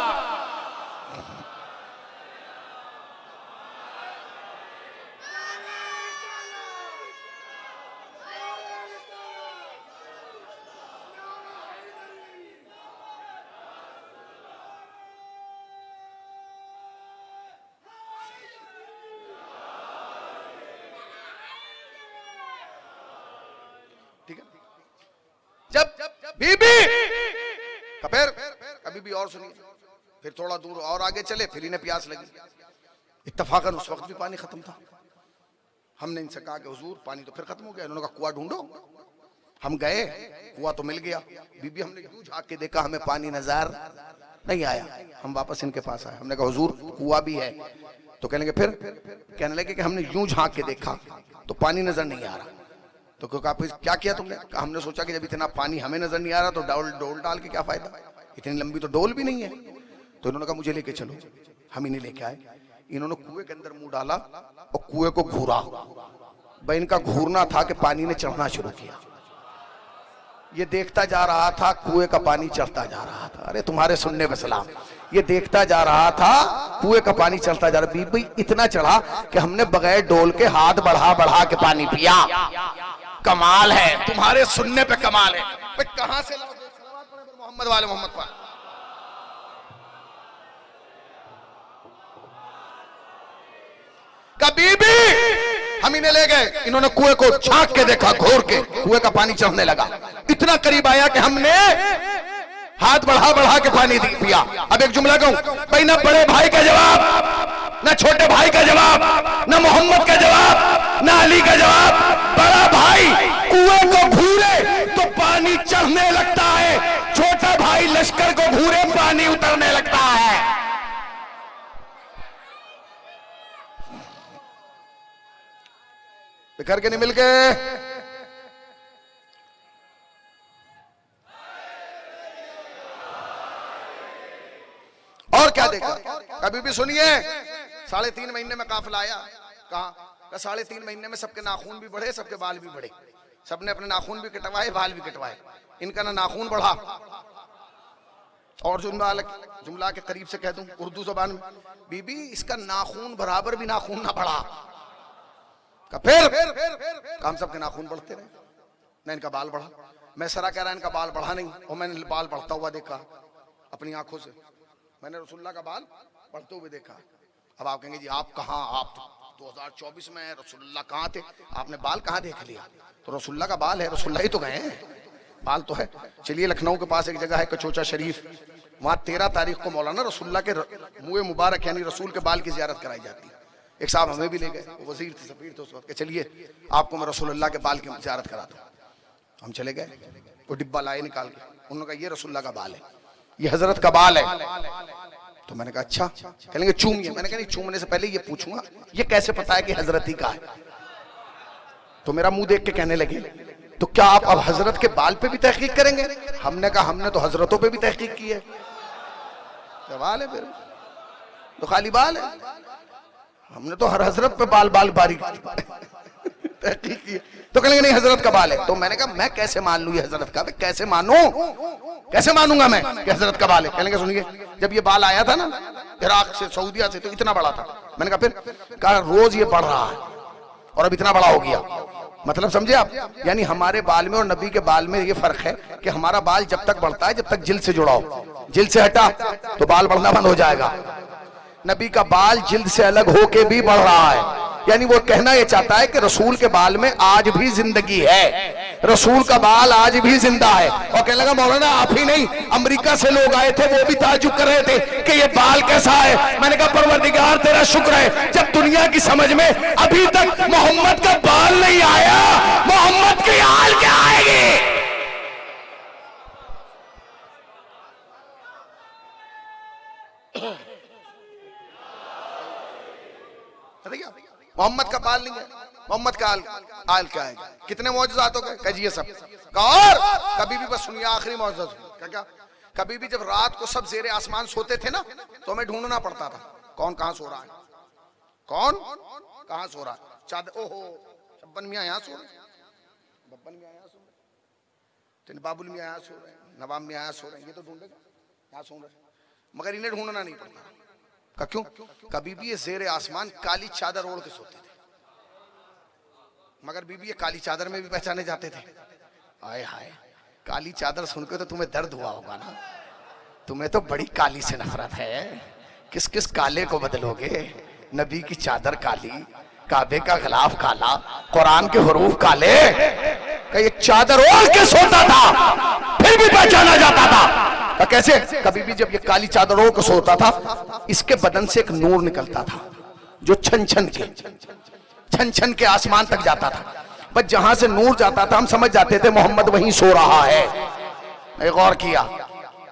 ठीक है। जब बीबी फिर कभी भी और सुनिए, फिर थोड़ा दूर और आगे चले, फिर इन्हें प्यास लगी। इत्तफाकन उस वक्त भी पानी खत्म था। हमने इनसे कहा कि हुजूर पानी तो फिर खत्म हो गया। इन्होंने कहा कुआं ढूंढो। हम गए, कुआं तो मिल गया। बीबी हमने यूं झांक के देखा, हमें पानी नजर नहीं आया। हम वापस इनके पास आए, हमने कहा हुजूर कुआं भी है। तो कहने लगे फिर, कहने लगे कि हमने यूं झांक के देखा तो पानी नजर नहीं आ रहा। तो कहा क्या किया तुमने? कहा हमने सोचा कि जब इतना पानी हमें नजर नहीं आ रहा तो डोल डाल के क्या फायदा, इतनी लंबी तो डोल भी नहीं है। तो इन्होंने कहा मुझे लेके चलो। हम इन्हें लेके आए। इन्होंने कुएं के अंदर मुंह डाला और कुएं को घूरा। भाई इनका घूरना था कि पानी ने चढ़ना शुरू किया। ये देखता जा रहा था, कुएं का पानी चढ़ता जा रहा था। अरे तुम्हारे सुनने पे सलाम। ये देखता जा रहा था, कुएं का पानी चढ़ता जा रहा। बीबी इतना चढ़ा कि हमने बगैर डोल के हाथ बढ़ा बढ़ा के पानी पिया। कमाल है, तुम्हारे सुनने पे कमाल है। भाई कहां से मोहम्मद वाले मोहम्मद वाले। कभी भी हम इन्हें ले गए, इन्होंने कुएं को झांक के देखा, घोर के कुएं का पानी चढ़ने लगा। इतना करीब आया कि हमने हाथ बढ़ा बढ़ा के पानी पिया। अब एक जुमला कहूं भाई, ना बड़े भाई का जवाब, ना छोटे भाई का जवाब, ना मोहम्मद का जवाब, ना अली का जवाब। बड़ा भाई कुएं को घूरे तो पानी चढ़ने लगता है, छोटा भाई लश्कर को घूरे पानी उतरने लगता है। करके नहीं मिल के और क्या देखा? कभी भी सुनिए, 3.5 महीने में काफिला आया। कहा 3.5 महीने में सबके नाखून भी बढ़े, सबके बाल भी बढ़े। सबने अपने नाखून भी कटवाए, बाल भी कटवाए। इनका ना नाखून बढ़ा। और जुमला के करीब से कह दूं उर्दू जुबान में, बीबी इसका नाखून बराबर भी नाखून ना बढ़ा। फिर काम सबके नाखून बढ़ते रहे, ना इनका बाल बढ़ा। मैं सरा कह रहा इनका बाल बढ़ा नहीं, और मैंने बाल बढ़ता हुआ देखा अपनी आंखों से। मैंने रसूलुल्लाह का बाल बढ़ते हुए देखा। अब आप कहेंगे जी आप कहाँ, आप 2024 में रसूलुल्लाह कहाँ थे, आपने बाल कहाँ देख लिया? तो रसूलुल्लाह का बाल है, रसूलुल्लाह ही तो गए हैं, बाल तो है। चलिए लखनऊ के पास एक जगह है कचोचा शरीफ, वहां 13 तारीख को मौलाना रसूलुल्लाह के मुँह मुबारक यानी रसूल के बाल की जियारत कराई जाती है। एक साहब हमें भी ले गए, वो वजीर थे, सफीर थे उस वक्त के। चलिए आपको मैं रसूलुल्लाह के बाल की जियारत कराता हूं। हम चले गए, वो डिब्बा लाए निकाल के। उन्होंने कहा ये रसूलुल्लाह का बाल है, ये हजरत का बाल है। तो मैंने कहा अच्छा। कहेंगे चूमिए। मैंने कहा नहीं, चूमने से पहले ये पूछूंगा ये कैसे पता है कि हजरत ही का है? तो मेरा मुंह देख के कहने लगे तो क्या आप अब हजरत के बाल पे भी तहकीक करेंगे? हमने कहा हमने तो हजरतों पे भी तहकीक की है। तो बाल है, फिर तो खाली बाल है, हमने तो हर हजरत पे बाल बारीक तहकीक की। तो कहने नहीं हजरत का बाल है। तो मैंने कहा मैं कैसे मान लूं ये हजरत का? कैसे मानूं, कैसे मानूंगा मैं कि हजरत का बाल है? कहने सुनिए, जब ये बाल आया था ना इराक से, सऊदिया से, तो इतना बड़ा था। मैंने कहा फिर? कहा रोज ये बढ़ रहा है और अब इतना बड़ा हो गया। मतलब समझे आप? यानी हमारे बाल में और नबी के बाल में ये फर्क है कि हमारा बाल जब तक बढ़ता है जब तक जिल्द से जुड़ा हो, जिल्द से हटा तो बाल बढ़ना बंद हो जाएगा। नबी का बाल जिल्द से अलग होके भी बढ़ रहा है, यानी वो कहना ये चाहता है कि रसूल के बाल में आज भी जिंदगी है, रसूल का बाल आज भी जिंदा है। और कहने लगा मौलाना आप ही नहीं, अमेरिका से लोग आए थे, वो भी ताज्जुब कर रहे थे कि ये बाल कैसा है। मैंने कहा परवरदिगार तेरा शुक्र है जब दुनिया की समझ में अभी तक मोहम्मद का बाल नहीं आया, मोहम्मद की हाल क्या आएगी? मोहम्मद का बाल नहीं है, मोहम्मद का आल क्या है? कितने मौजूदात हो गए? कह जी ये सब। और कभी भी बस सुनिए आखिरी मौजूद क्या क्या, कभी भी जब रात को सब जेरे आसमान सोते थे ना तो हमें ढूंढना पड़ता था कौन कहां सो रहा है, कौन कहां सो रहा है। चादर ओहो छप्पन मियां यहाँ सो रहे, बब्बन मियां यहाँ सो रहे, बाबुल मियां यहाँ सो रहे, नवाब मियां यहाँ सो रहे, ये तो ढूंढेगा यहाँ सो रहे, मगर इन्हें ढूंढना नहीं पड़ता। का क्यों? कभी भी ये जेरे आसमान काली चादर ओढ़ के सोते थे, मगर बीबी ये काली चादर में भी पहचाने जाते थे। आए हाय, काली चादर सुनकर तो तुम्हें दर्द हुआ होगा ना, तुम्हें तो बड़ी काली से नफरत है। किस किस काले को बदलोगे? नबी की चादर काली, काबे का गिलाफ काला, कुरान के हुरूफ काले, ये चादर ओढ़ के सोता था फिर भी पहचाना जाता था। कैसे? कभी भी जब ये काली चादर ओढ़ के सोता था इसके बदन से एक नूर निकलता था, जो छन छन के आसमान तक जाता था। बस जहां से नूर जाता था हम समझ जाते थे मोहम्मद वहीं सो रहा है। एक और किया,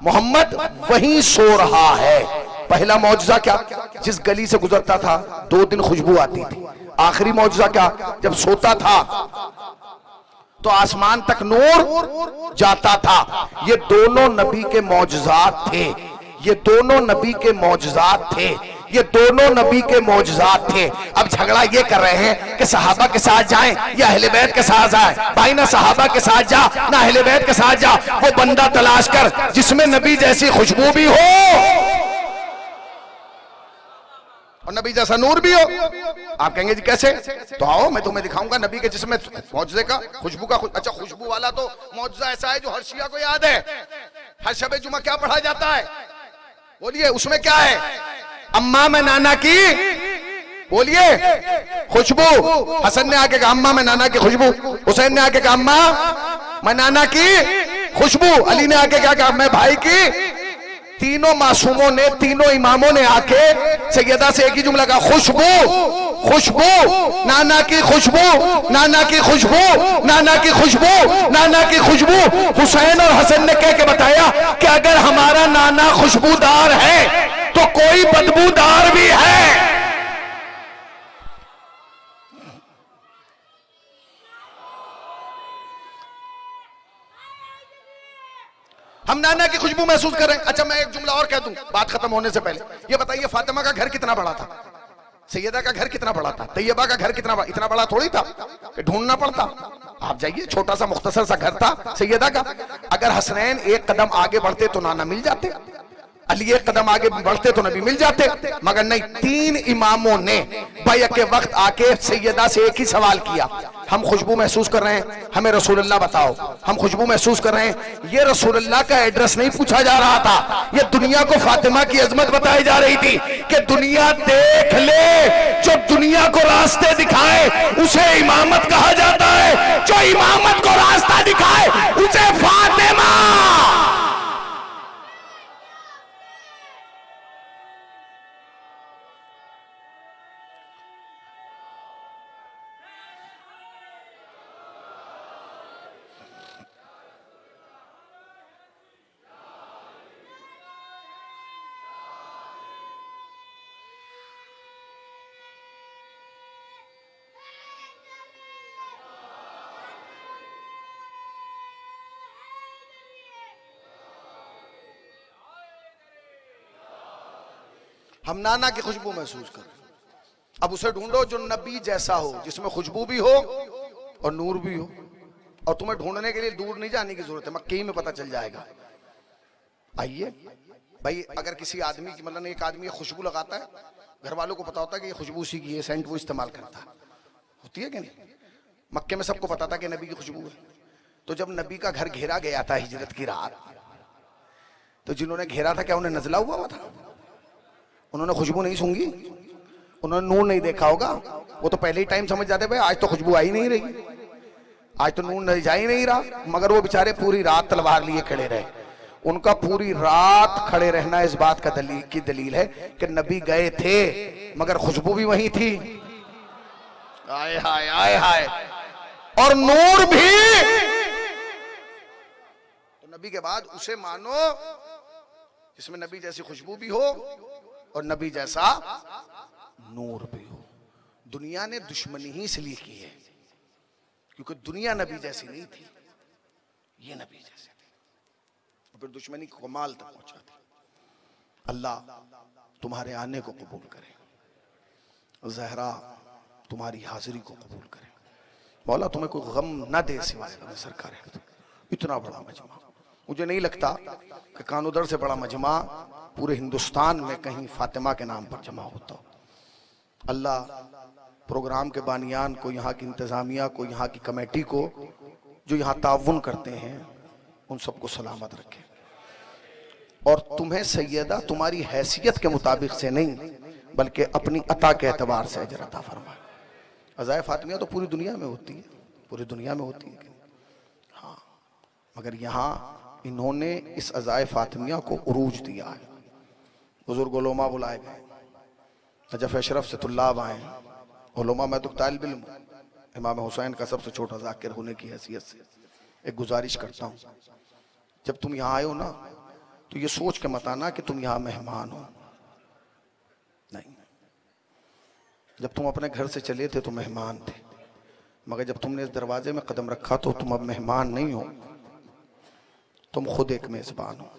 मोहम्मद वहीं सो रहा है। पहला मौजज़ा क्या, जिस गली से गुजरता था 2 दिन खुशबू आती थी। आखिरी मौजज़ा क्या, जब सोता था तो आसमान तक नूर जाता था। ये दोनों नबी के मौजज़ात थे, ये दोनों नबी के मौजज़ात थे, ये दोनों नबी के मौजज़ात थे। अब झगड़ा ये कर रहे हैं कि सहाबा के साथ जाएं या अहले बैत के साथ जाएं। भाई ना सहाबा के साथ जा ना अहले बैत के साथ जा, वो बंदा तलाश कर जिसमें नबी जैसी खुशबू भी हो और नबी जैसा नूर भी हो। आप कहेंगे जी कैसे, तो आओ मैं तुम्हें दिखाऊंगा नबी के जिसमें मौजज़े का खुशबू का अच्छा खुशबू वाला तो मौजज़ा ऐसा है जो हर शिया को याद है। हर शबे जुमा क्या पढ़ा जाता है, बोलिए उसमें क्या है, अम्मा में नाना की, बोलिए खुशबू। हसन ने आके कहा अम्मा में नाना की खुशबू, हुसैन ने आके कहा अम्मा मैं नाना की खुशबू, अली ने आके क्या कहा मैं भाई की। तीनों मासूमों ने, तीनों इमामों ने आके सैयदा से एक ही जुमला कहा खुशबू खुशबू, नाना की खुशबू, नाना की खुशबू, नाना की खुशबू, नाना की खुशबू। हुसैन और हसन ने कह के बताया कि अगर हमारा नाना खुशबूदार है तो कोई बदबूदार भी है। हम नाना की खुशबू महसूस कर रहे हैं। अच्छा मैं एक जुमला और कह दूं बात खत्म होने से पहले, ये बताइए फातिमा का घर कितना बड़ा था, सैयदा का घर कितना बड़ा था, तैयबा का घर कितना बड़ा, इतना बड़ा थोड़ी था कि ढूंढना पड़ता। आप जाइए, छोटा सा मुख्तसर सा घर था सैयदा का। अगर हसनैन एक कदम आगे बढ़ते तो नाना मिल जाते, अली एक कदम आगे बढ़ते तो नबी मिल जाते, मगर नहीं। 3 इमामों ने बैत के वक्त आके सैयदा से एक ही सवाल किया, हम खुशबू महसूस कर रहे हैं, हमें रसूलुल्लाह बताओ, हम खुशबू महसूस कर रहे हैं। ये रसूलुल्लाह का एड्रेस नहीं पूछा जा रहा था, ये दुनिया को फातिमा की अजमत बताई जा रही थी कि दुनिया देख ले, जो दुनिया को रास्ते दिखाए उसे इमामत कहा जाता है, जो इमामत को रास्ता दिखाए उसे फातिमा। हम नाना की खुशबू महसूस करें। अब उसे ढूंढो जो नबी जैसा हो, जिसमें खुशबू भी हो और नूर भी हो। और तुम्हें ढूंढने के लिए दूर नहीं जाने की जरूरत है, मक्के ही में पता चल जाएगा। आइए भाई, अगर किसी आदमी की मतलब एक आदमी खुशबू लगाता है, घर वालों को पता होता है कि ये खुशबू उसी की है, सेंट वो इस्तेमाल करता है, होती है कि नहीं। मक्के में सबको पता था कि नबी की खुशबू है। तो जब नबी का घर घेरा गया था हिजरत की रात, तो जिन्होंने घेरा था क्या उन्हें नजला हुआ था? उन्होंने खुशबू नहीं सूंघी, उन्होंने नूर नहीं देखा होगा। वो तो पहले ही टाइम समझ जाते भाई आज तो खुशबू आई नहीं रही, आज तो नूर जा ही नहीं रहा। मगर वो बेचारे पूरी रात तलवार लिए खड़े रहे। उनका पूरी रात खड़े रहना इस बात का दलील है कि नबी गए थे मगर खुशबू भी वही थी। आए हाय आए हाय, और नूर भी। तो नबी के बाद उसे मानो जिसमें नबी जैसी खुशबू भी हो और नबी जैसा नूर भी हो। दुनिया ने दुश्मनी ही इसलिए की है क्योंकि दुनिया नबी जैसी नहीं थी, ये नबी जैसे थे, फिर दुश्मनी को कमाल तक पहुंचा दी। अल्लाह तुम्हारे आने को कबूल करे, ज़हरा तुम्हारी हाजिरी को कबूल करे। मौला तुम्हें कोई गम ना दे सिवाय तुम्हें सरकार है। इतना बड़ा मजमा, मुझे नहीं लगता कि कानूदर से बड़ा मजमा पूरे हिंदुस्तान में कहीं फातिमा के नाम पर जमा होता हो। अल्लाह प्रोग्राम के बानियान को, यहाँ की इंतज़ामिया को, यहाँ की कमेटी को, जो यहाँ ताउन करते हैं, उन सबको सलामत रखे। और तुम्हें सैयदा तुम्हारी हैसियत के मुताबिक से नहीं बल्कि अपनी अता के एतबार से अजर अता फरमाए। अज़ाए फातिमिया तो पूरी दुनिया में होती है, पूरी दुनिया में होती है, हाँ, मगर यहाँ इन्होंने इस अज़ाए फातिमिया को उरूज दिया है। बुजुर्ग उलमा बुलाए गए, नजफ अशरफ से तुल्लाब आए, उलमा में तो तालिब इल्म हूं, इमाम हुसैन का सबसे छोटा जाकिर होने की हैसियत से एक गुजारिश करता हूँ, जब तुम यहाँ आए हो ना तो ये सोच के मत आना कि तुम यहाँ मेहमान हो, नहीं। जब तुम अपने घर से चले थे तो मेहमान थे, मगर जब तुमने इस दरवाजे में कदम रखा तो तुम अब मेहमान नहीं हो, तुम खुद एक मेजबान हो।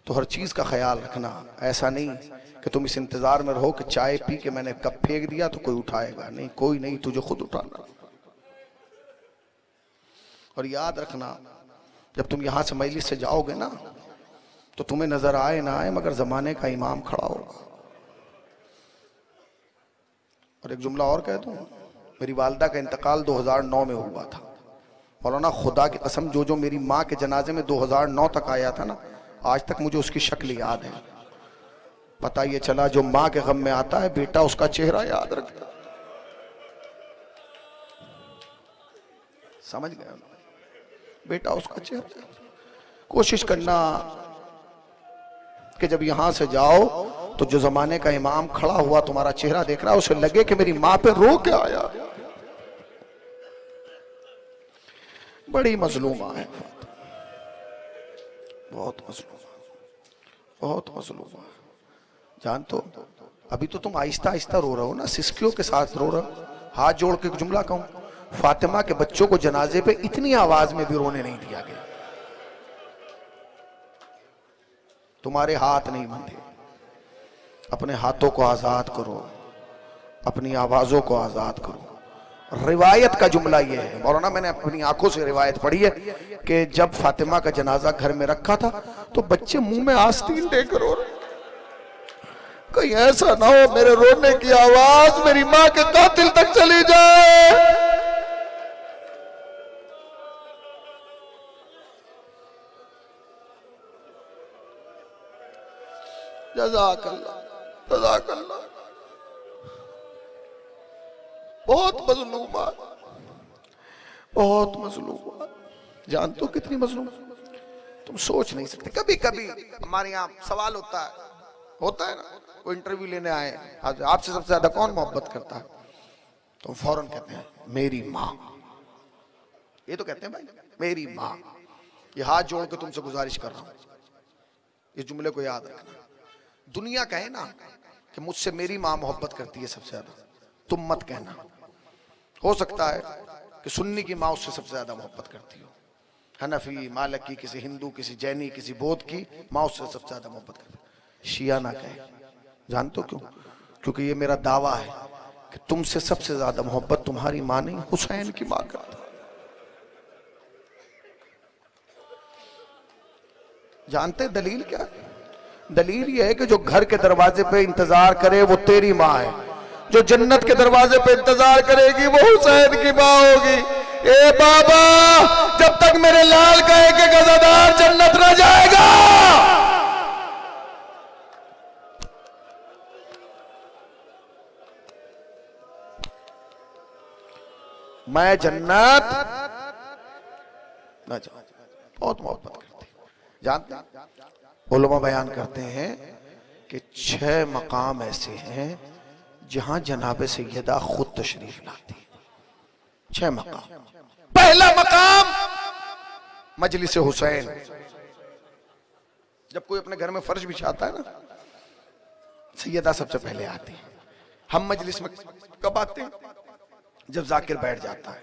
तो हर चीज का ख्याल रखना, ऐसा नहीं कि तुम इस इंतजार में रहो कि चाय पी के मैंने कप फेंक दिया तो कोई उठाएगा, नहीं, कोई नहीं, तुझे खुद उठाना। और याद रखना, जब तुम यहां से मजलिस से जाओगे ना तो तुम्हें नजर आए ना आए मगर जमाने का इमाम खड़ा होगा। और एक जुमला और कह दूं, मेरी वालदा का इंतकाल 2009 में हुआ था। मौलाना खुदा की कसम, जो जो मेरी माँ के जनाजे में 2009 तक आया था ना, आज तक मुझे उसकी शक्ल याद है। पता ये चला जो माँ के गम में आता है बेटा उसका चेहरा याद रखता। समझ गया बेटा उसका चेहरा। कोशिश करना कि जब यहां से जाओ तो जो जमाने का इमाम खड़ा हुआ तुम्हारा चेहरा देख रहा है उसे लगे कि मेरी माँ पे रो के आया। बड़ी मजलूमा है, बहुत मजलूमा, बहुत मजलूमा। जान तो अभी तो तुम आहिस्ता आहिस्ता रो रहे हो ना, सिसकियों के साथ रो रहे हो। हाथ जोड़ के जुमला कहूं, फातिमा के बच्चों को जनाजे पे इतनी आवाज में भी रोने नहीं दिया गया। तुम्हारे हाथ नहीं बंधे, अपने हाथों को आजाद करो, अपनी आवाजों को आजाद करो। रिवायत का जुमला ये है, मौलाना मैंने अपनी आंखों से रिवायत पढ़ी है कि जब फातिमा का जनाजा घर में रखा था तो बच्चे मुंह में आस्तीन देकर रो रहे। कहीं ऐसा ना हो मेरे रोने की आवाज मेरी मां के कातिल तक चली जाए। जज़ाकल्लाह, जज़ाकल्लाह। बहुत मजलूमा, बहुत मजलूमा। जानते हो कितनी मजलूम, तुम सोच नहीं सकते। कभी कभी हमारे यहाँ सवाल होता है ना, कोई इंटरव्यू लेने आए, आपसे सबसे ज्यादा कौन मोहब्बत करता है, तो फौरन कहते हैं मेरी माँ। ये तो कहते हैं भाई मेरी माँ। ये हाथ जोड़ के तुमसे गुजारिश कर रहा हूं, इस जुमले को याद रखना। दुनिया कहे ना कि मुझसे मेरी माँ मोहब्बत करती है सबसे ज्यादा, तुम मत कहना। हो सकता है कि सुन्नी की माँ उससे सबसे ज्यादा मोहब्बत करती हो, हनफी, मालिकी, किसी हिंदू, किसी जैनी, किसी बौद्ध की माँ उससे सबसे ज्यादा मोहब्बत करती है। शिया ना कहे। जानते हो क्यों? क्योंकि ये मेरा दावा है कि तुमसे सबसे ज्यादा मोहब्बत तुम्हारी माँ नहीं, हुसैन की माँ करता। जानते दलील क्या? दलील ये है कि जो घर के दरवाजे पे इंतजार करे वो तेरी माँ है, जो जन्नत के दरवाजे पे इंतजार करेगी वो हुसैन की माँ होगी। ए बाबा, जब तक मेरे लाल का एक एक अज़ादार जन्नत न जाएगा मैं जन्नत न जाऊं। बहुत मोहब्बत करती। जानते उलमा बयान करते हैं कि 6 मकाम ऐसे हैं जहां जनाबे सैयदा खुद तशरीफ लाती है। 6 मकाम। पहला मकाम मजलिस हुसैन। जब कोई अपने घर में फर्श बिछाता है ना, सैयदा सबसे पहले आती है। हम मजलिस में कब आते हैं? जब जाकिर बैठ जाता है,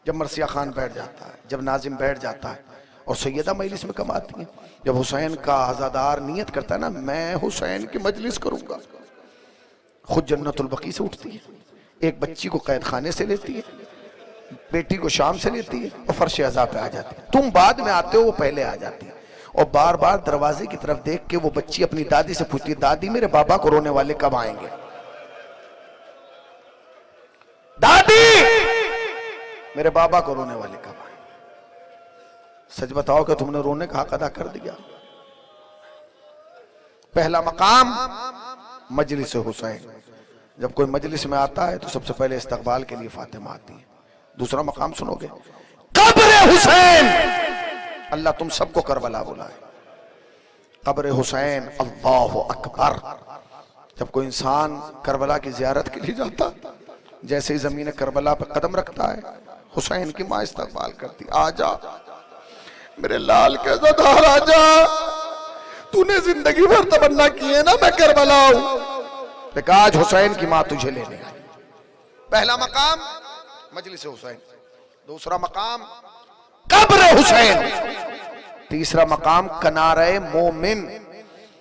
जब मरसिया खान बैठ जाता है, जब नाजिम बैठ जाता है। और सैयदा मजलिस में कब आती है? जब हुसैन का आजादार नियत करता है ना, मैं हुसैन की मजलिस करूंगा। खुद जन्नतुल बकी से उठती है, एक बच्ची को कैद खाने से लेती है, बेटी को शाम से लेती है और फर्श अज़ा पे आ जाती है। तुम बाद में आते हो, वो पहले आ जाती है। और बार बार दरवाजे की तरफ देख के वो बच्ची अपनी दादी से पूछती है, दादी मेरे बाबा को रोने वाले कब आएंगे? दादी मेरे बाबा को रोने वाले कब आएंगे? सच बताओ कि तुमने रोने का हक अदा कर दिया? पहला मकाम मजलिस हुसैन। जब कोई मजलिस में आता है तो सबसे पहले इस्तकबाल के लिए फातिमा आती है। दूसरा मकाम सुनोगे, कब्र हुसैन। अल्लाह तुम सबको करबला बुलाए। कब्र हुसैन, अल्लाहु अकबर। जब कोई इंसान करबला की जियारत के लिए जाता, जैसे ही जमीन करबला पर कदम रखता है, हुसैन की माँ इस्तकबाल करती, आजा मेरे लाल के ज़दार आजा, तूने जिंदगी भर तमन्ना की है ना मैं करबला हूं, लेकिन आज हुसैन की माँ तुझे लेने आई। पहला मकाम मजलिस हुसैन, दूसरा मकाम कब्र हुसैन, तीसरा मकाम कनारे मोमिन।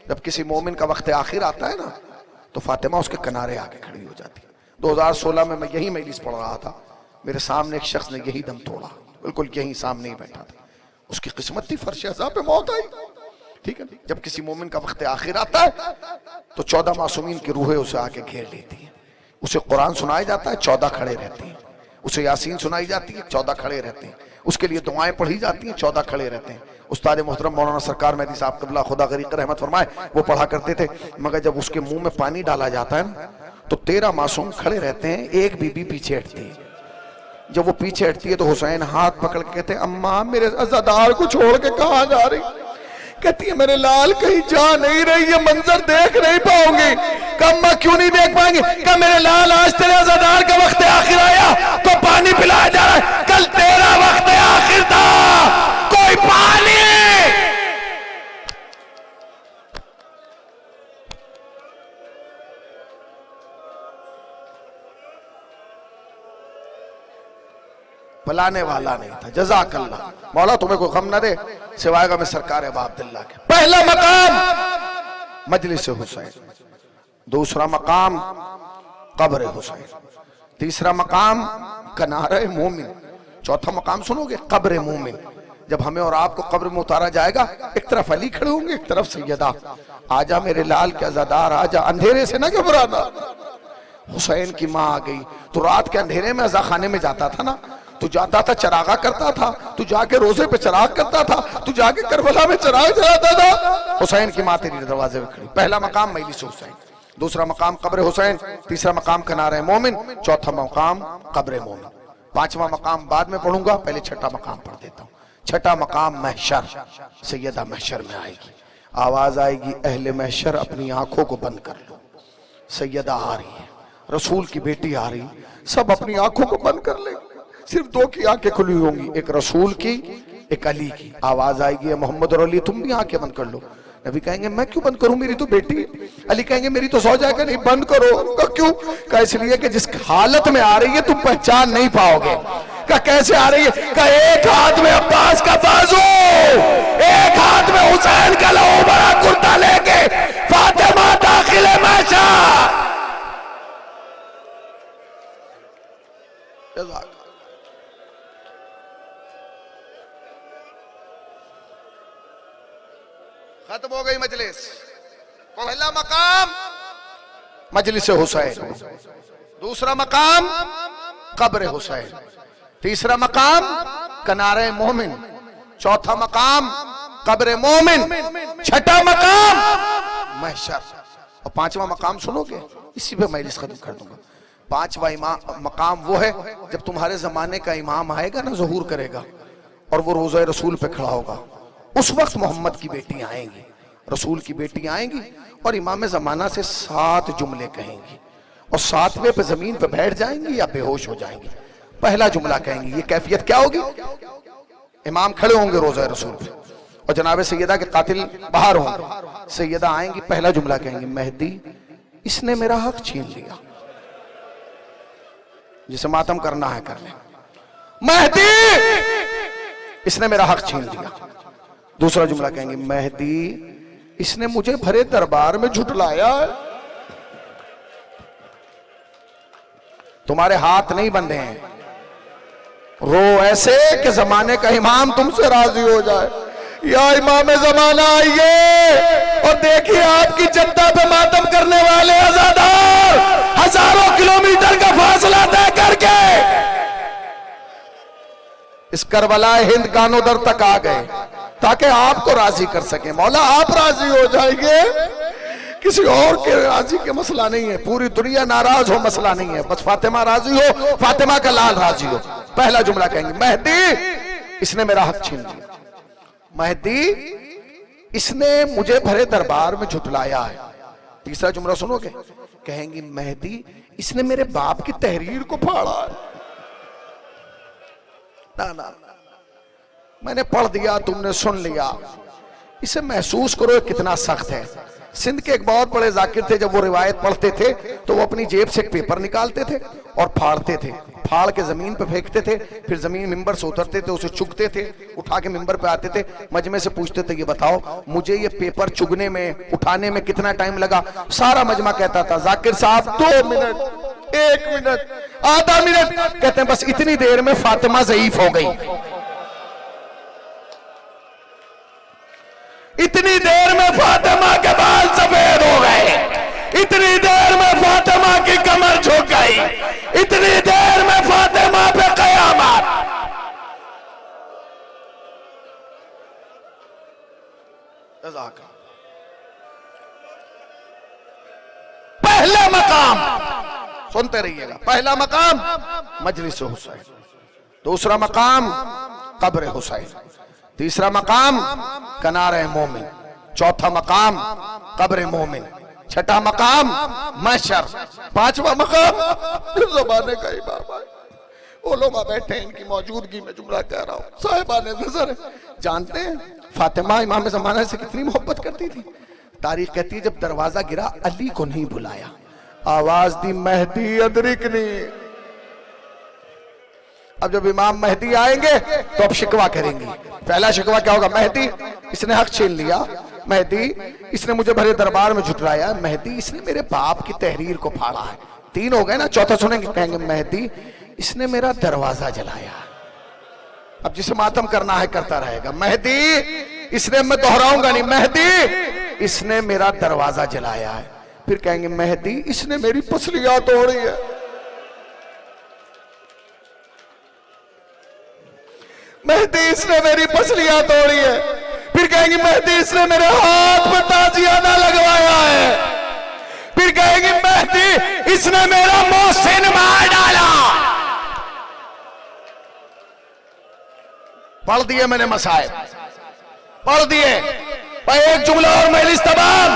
जब किसी मोमिन का वक्त आखिर आता है ना, तो फातिमा उसके किनारे आके खड़ी हो जाती है। 2016 में मैं यही मजलिस पढ़ रहा था, मेरे सामने एक शख्स ने यही दम तोड़ा, बिल्कुल यही सामने ही बैठा था। उसकी किस्मत थी फर्श अज़ा पे मौत आई। ठीक है, जब किसी मोमिन का वक्त आखिर आता है तो 14 मासूमीन की रूहें उसे आके घेर लेती है। उसे कुरान सुनाया जाता है, 14 खड़े रहते हैं। उसे यासीन सुनाई जाती है, 14 खड़े रहते हैं। उसके लिए दुआएं पढ़ी जाती हैं, 14 खड़े रहते हैं। उस्ताद मोहतरम मौलाना सरकार मेहदी साहब क़िबला खुदा गरीक़ रहमत फरमाए, वो पढ़ा करते थे। मगर जब उसके मुंह में पानी डाला जाता है ना, तो 13 मासूम खड़े रहते हैं, एक बीबी पीछे हटती है। जब वो पीछे हटती है तो हुसैन हाथ पकड़ के कहते हैं, अम्मा मेरे अज़ादार को छोड़ के कहां जा रही? कहती है मेरे लाल कहीं जा नहीं रही, ये मंजर देख नहीं पाऊंगी। अम्मा क्यों नहीं देख पाएंगे? कहा मेरे लाल आज तेरे अज़ादार का वक्त आखिर आया तो पानी पिलाया जा रहा है, कल तेरा वक्त आखिर था, कोई पानी। बुलाने वाला नहीं था। जज़ाकल्लाह, मौला तुम्हें कोई गम न दे सिवाय गम सरकार अबू अब्दुल्लाह के। पहला मकाम मजलिस हुसैन, दूसरा मकाम कब्र हुसैन, तीसरा मकाम किनारे मोमिन, चौथा मकाम सुनोगे कब्र मोमिन। जब हमें और आपको कब्र में उतारा जाएगा, एक तरफ अली खड़े होंगे, एक तरफ सैयदा। आजा मेरे लाल के अज़ादार आजा, अंधेरे से ना घबराना। हुसैन की माँ आ गई तो रात के अंधेरे में अज़ा खाने में जाता था ना, तू जाता था चरागा करता था, तू जाके रोजे पे चराग करता था, तू जाके करबला में चराग जलाता था। हुसैन की माँ तेरी दरवाजे में खड़ी। पहला मकाम मजलिस हुसैन, दूसरा मकाम कब्र हुसैन, तीसरा मकाम किनारे मोमिन, चौथा मकाम कब्र मोमिन। पांचवा मकाम बाद में पढ़ूंगा, पहले छठा मकाम पढ़ देता हूँ। छठा मकाम महशर, सैयदा महशर में आएगी, आवाज आएगी, अहले महशर अपनी आंखों को बंद कर लो। सैयदा आ रही है, रसूल की बेटी आ रही, सब अपनी आंखों को बंद कर ले। सिर्फ दो की आंखें खुली होंगी, एक रसूल की, एक अली की। आवाज आएगी, मोहम्मद और अली तुम भी आंखें बंद कर लो। नबी कहेंगे मैं क्यों बंद करूं, मेरी तो बेटी है। अली कहेंगे मेरी तो सो जाएगा, नहीं बंद करो। का क्यों? का इसलिए कि जिस हालत में आ रही है तुम पहचान नहीं पाओगे। का कैसे आ रही है? का एक हाथ में अब्बास का बाजू, एक हाथ में हुसैन का लहू भरा कुर्ता लेके फातिमा दाखिले महशर। खत्म हो गई मजलिस। पहला मकाम मजलिस हुसैन, दूसरा मकाम कब्र हुसैन, तीसरा मकाम किनारे मोमिन, चौथा मकाम कब्र मोमिन, छठा मकाम महशर, और पांचवा मकाम सुनोगे, इसी पे मजलिस खत्म कर दूंगा। पांचवा मकाम वो है जब तुम्हारे जमाने का इमाम आएगा ना, ज़हूर करेगा और वो रोज़े रसूल पे खड़ा होगा। उस वक्त मोहम्मद की बेटी आएंगी, रसूल की बेटी आएंगी और इमाम ज़माना से 7 जुमले कहेंगी और 7वें पे जमीन पे बैठ जाएंगी या बेहोश हो जाएंगी। पहला जुमला कहेंगी, ये कैफियत क्या होगी? इमाम खड़े होंगे रोज़ा रसूल पे और जनाब सैयदा के कातिल बाहर होंगे। सैयदा आएंगी, पहला जुमला कहेंगी, मेहदी इसने मेरा हक छीन लिया। जिसे मातम करना है कर ले, मेहदी इसने मेरा हक छीन लिया। दूसरा जुमला कहेंगे, मेहदी इसने मुझे भरे दरबार में झुठलाया है। तुम्हारे हाथ नहीं बंधे हैं, रो ऐसे कि जमाने का इमाम तुमसे राजी हो जाए। या इमाम जमाना आइए और देखिए आपकी जनता पे मातम करने वाले आजादार हजारों किलोमीटर का फासला तय करके इस करबला हिंद कानोदर तक आ गए ताकि आपको राजी कर सके। मौला आप राजी हो जाएंगे, किसी और के राजी के मसला नहीं है, पूरी दुनिया नाराज हो मसला नहीं है, बस फातिमा राजी हो, फातिमा का लाल राजी हो। पहला जुमला कहेंगे, मेहदी इसने मेरा हक छीन लिया, मेहदी इसने मुझे भरे दरबार में झुठलाया है। तीसरा जुमला सुनोगे, कहेंगी मेहदी इसने मेरे बाप की तहरीर को फाड़ा है। ना ना, मैंने पढ़ दिया, तुमने सुन लिया, इसे महसूस करो कितना सख्त है। सिंध के एक बहुत बड़े जाकिर थे, जब वो रिवायत पढ़ते थे तो वो अपनी जेब से एक पेपर निकालते थे और फाड़ते थे, फाड़ के जमीन पे फेंकते थे, फिर जमीन मिंबर से उतरते थे, उसे चुगते थे, उठा के मिंबर पे आते थे, मजमे से पूछते थे ये बताओ मुझे ये पेपर चुगने में, उठाने में कितना टाइम लगा। सारा मजमा कहता था जाकिर साहब 2 मिनट, 1 मिनट, आधा मिनट। कहते हैं बस इतनी देर में फातिमा ज़ईफ हो गई, इतनी देर में फातिमा के बाल सफेद हो गए, इतनी देर में फातिमा की कमर झुक गई, इतनी देर में फातिमा पे कयामत। पहला मकाम सुनते रहिएगा, पहला मकाम मजलिस हुसैन, दूसरा मकाम कब्र हुसैन, तीसरा मकाम कनारे मोमिन, चौथा मकाम कब्र मोमिन, छठा मकाम महशर, पांचवा मकाम ज़माने का इमाम है। उलमा बैठे इनकी मौजूदगी में जुमला कह रहा हूं, साहिबाने नजर जानते हैं फातिमा इमाम ज़माना से कितनी मोहब्बत करती थी। तारीख कहती है जब दरवाजा गिरा अली को नहीं बुलाया, आवाज दी मेहदी अदरिकनी। अब जब इमाम मेहदी आएंगे तो अब शिकवा करेंगी। पहला शिकवा क्या होगा, मेहदी इसने हक छीन लिया, मेहदी इसने मुझे भरे दरबार में झुटलाया, मेहदी इसने मेरे बाप की तहरीर को फाड़ा है। 3 हो गए ना, चौथा सुनेंगे, कहेंगे मेहदी इसने मेरा दरवाजा जलाया। अब जिसे मातम करना है करता रहेगा, मेहदी इसने, मैं दोहराऊंगा नहीं, मेहदी इसने मेरा दरवाजा जलाया है। फिर कहेंगे मेहदी इसने मेरी पसलियां तोड़ी है, मेहदी इसने मेरी पसलियां तोड़ी है। फिर कहेंगे मेहदी इसने मेरे हाथ में ताजियाना लगवाया है। फिर कहेंगे मेहदी इसने मेरा मोहसिन मार डाला। पढ़ दिए मैंने मसाइब, पढ़ दिए। एक जुमला और मजलिस तमाम,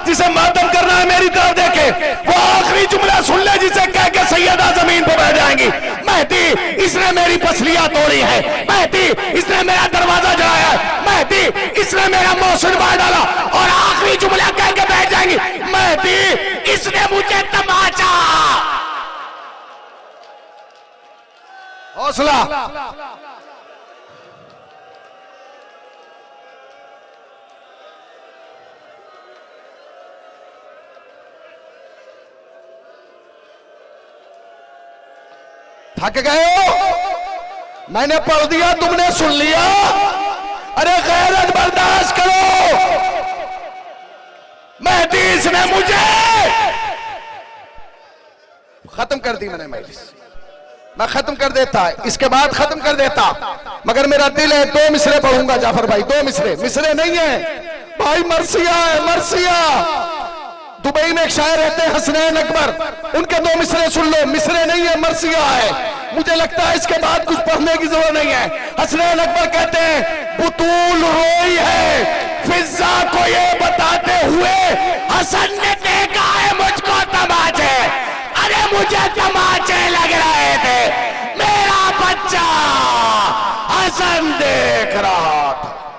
जिसे मातम करना है मेरी तरफ देखे, वो आखिरी जुमला सुन ले जिसे कह के सैयदा जमीन पर बैठ जाएंगी। मेहदी इसने मेरी पसलियां तोड़ी है, मेहदी इसने मेरा दरवाजा जलाया है, मेहदी इसने मेरा मोहसिन मार डाला। और आखिरी जुमला कह के बैठ जाएंगी, मेहदी इसने मुझे तमाचा। हौसला, थक गए हो? मैंने पढ़ दिया, तुमने सुन लिया। अरे गैरत बर्दाश्त करो। मेहदी ने मुझे खत्म कर दी, मैंने मजलिस मैं खत्म कर देता, इसके बाद खत्म कर देता, मगर मेरा दिल है 2 मिसरे पढ़ूंगा जाफर भाई, 2 मिसरे, मिसरे नहीं है भाई, मरसिया है, मरसिया। दुबई में एक शायर रहते हैं हसनैन अकबर, उनके 2 मिसरे सुन लो, मिसरे नहीं है, मरसिया है। मुझे लगता है इसके बाद कुछ पढ़ने की जरूरत नहीं है। हसनैन अकबर कहते हैं बुतूल रोई है फिजा को ये बताते हुए, हसन ने देखा है मुझको तमाचे। अरे मुझे तमाचे लग रहे थे, मेरा बच्चा हसन देख रहा था।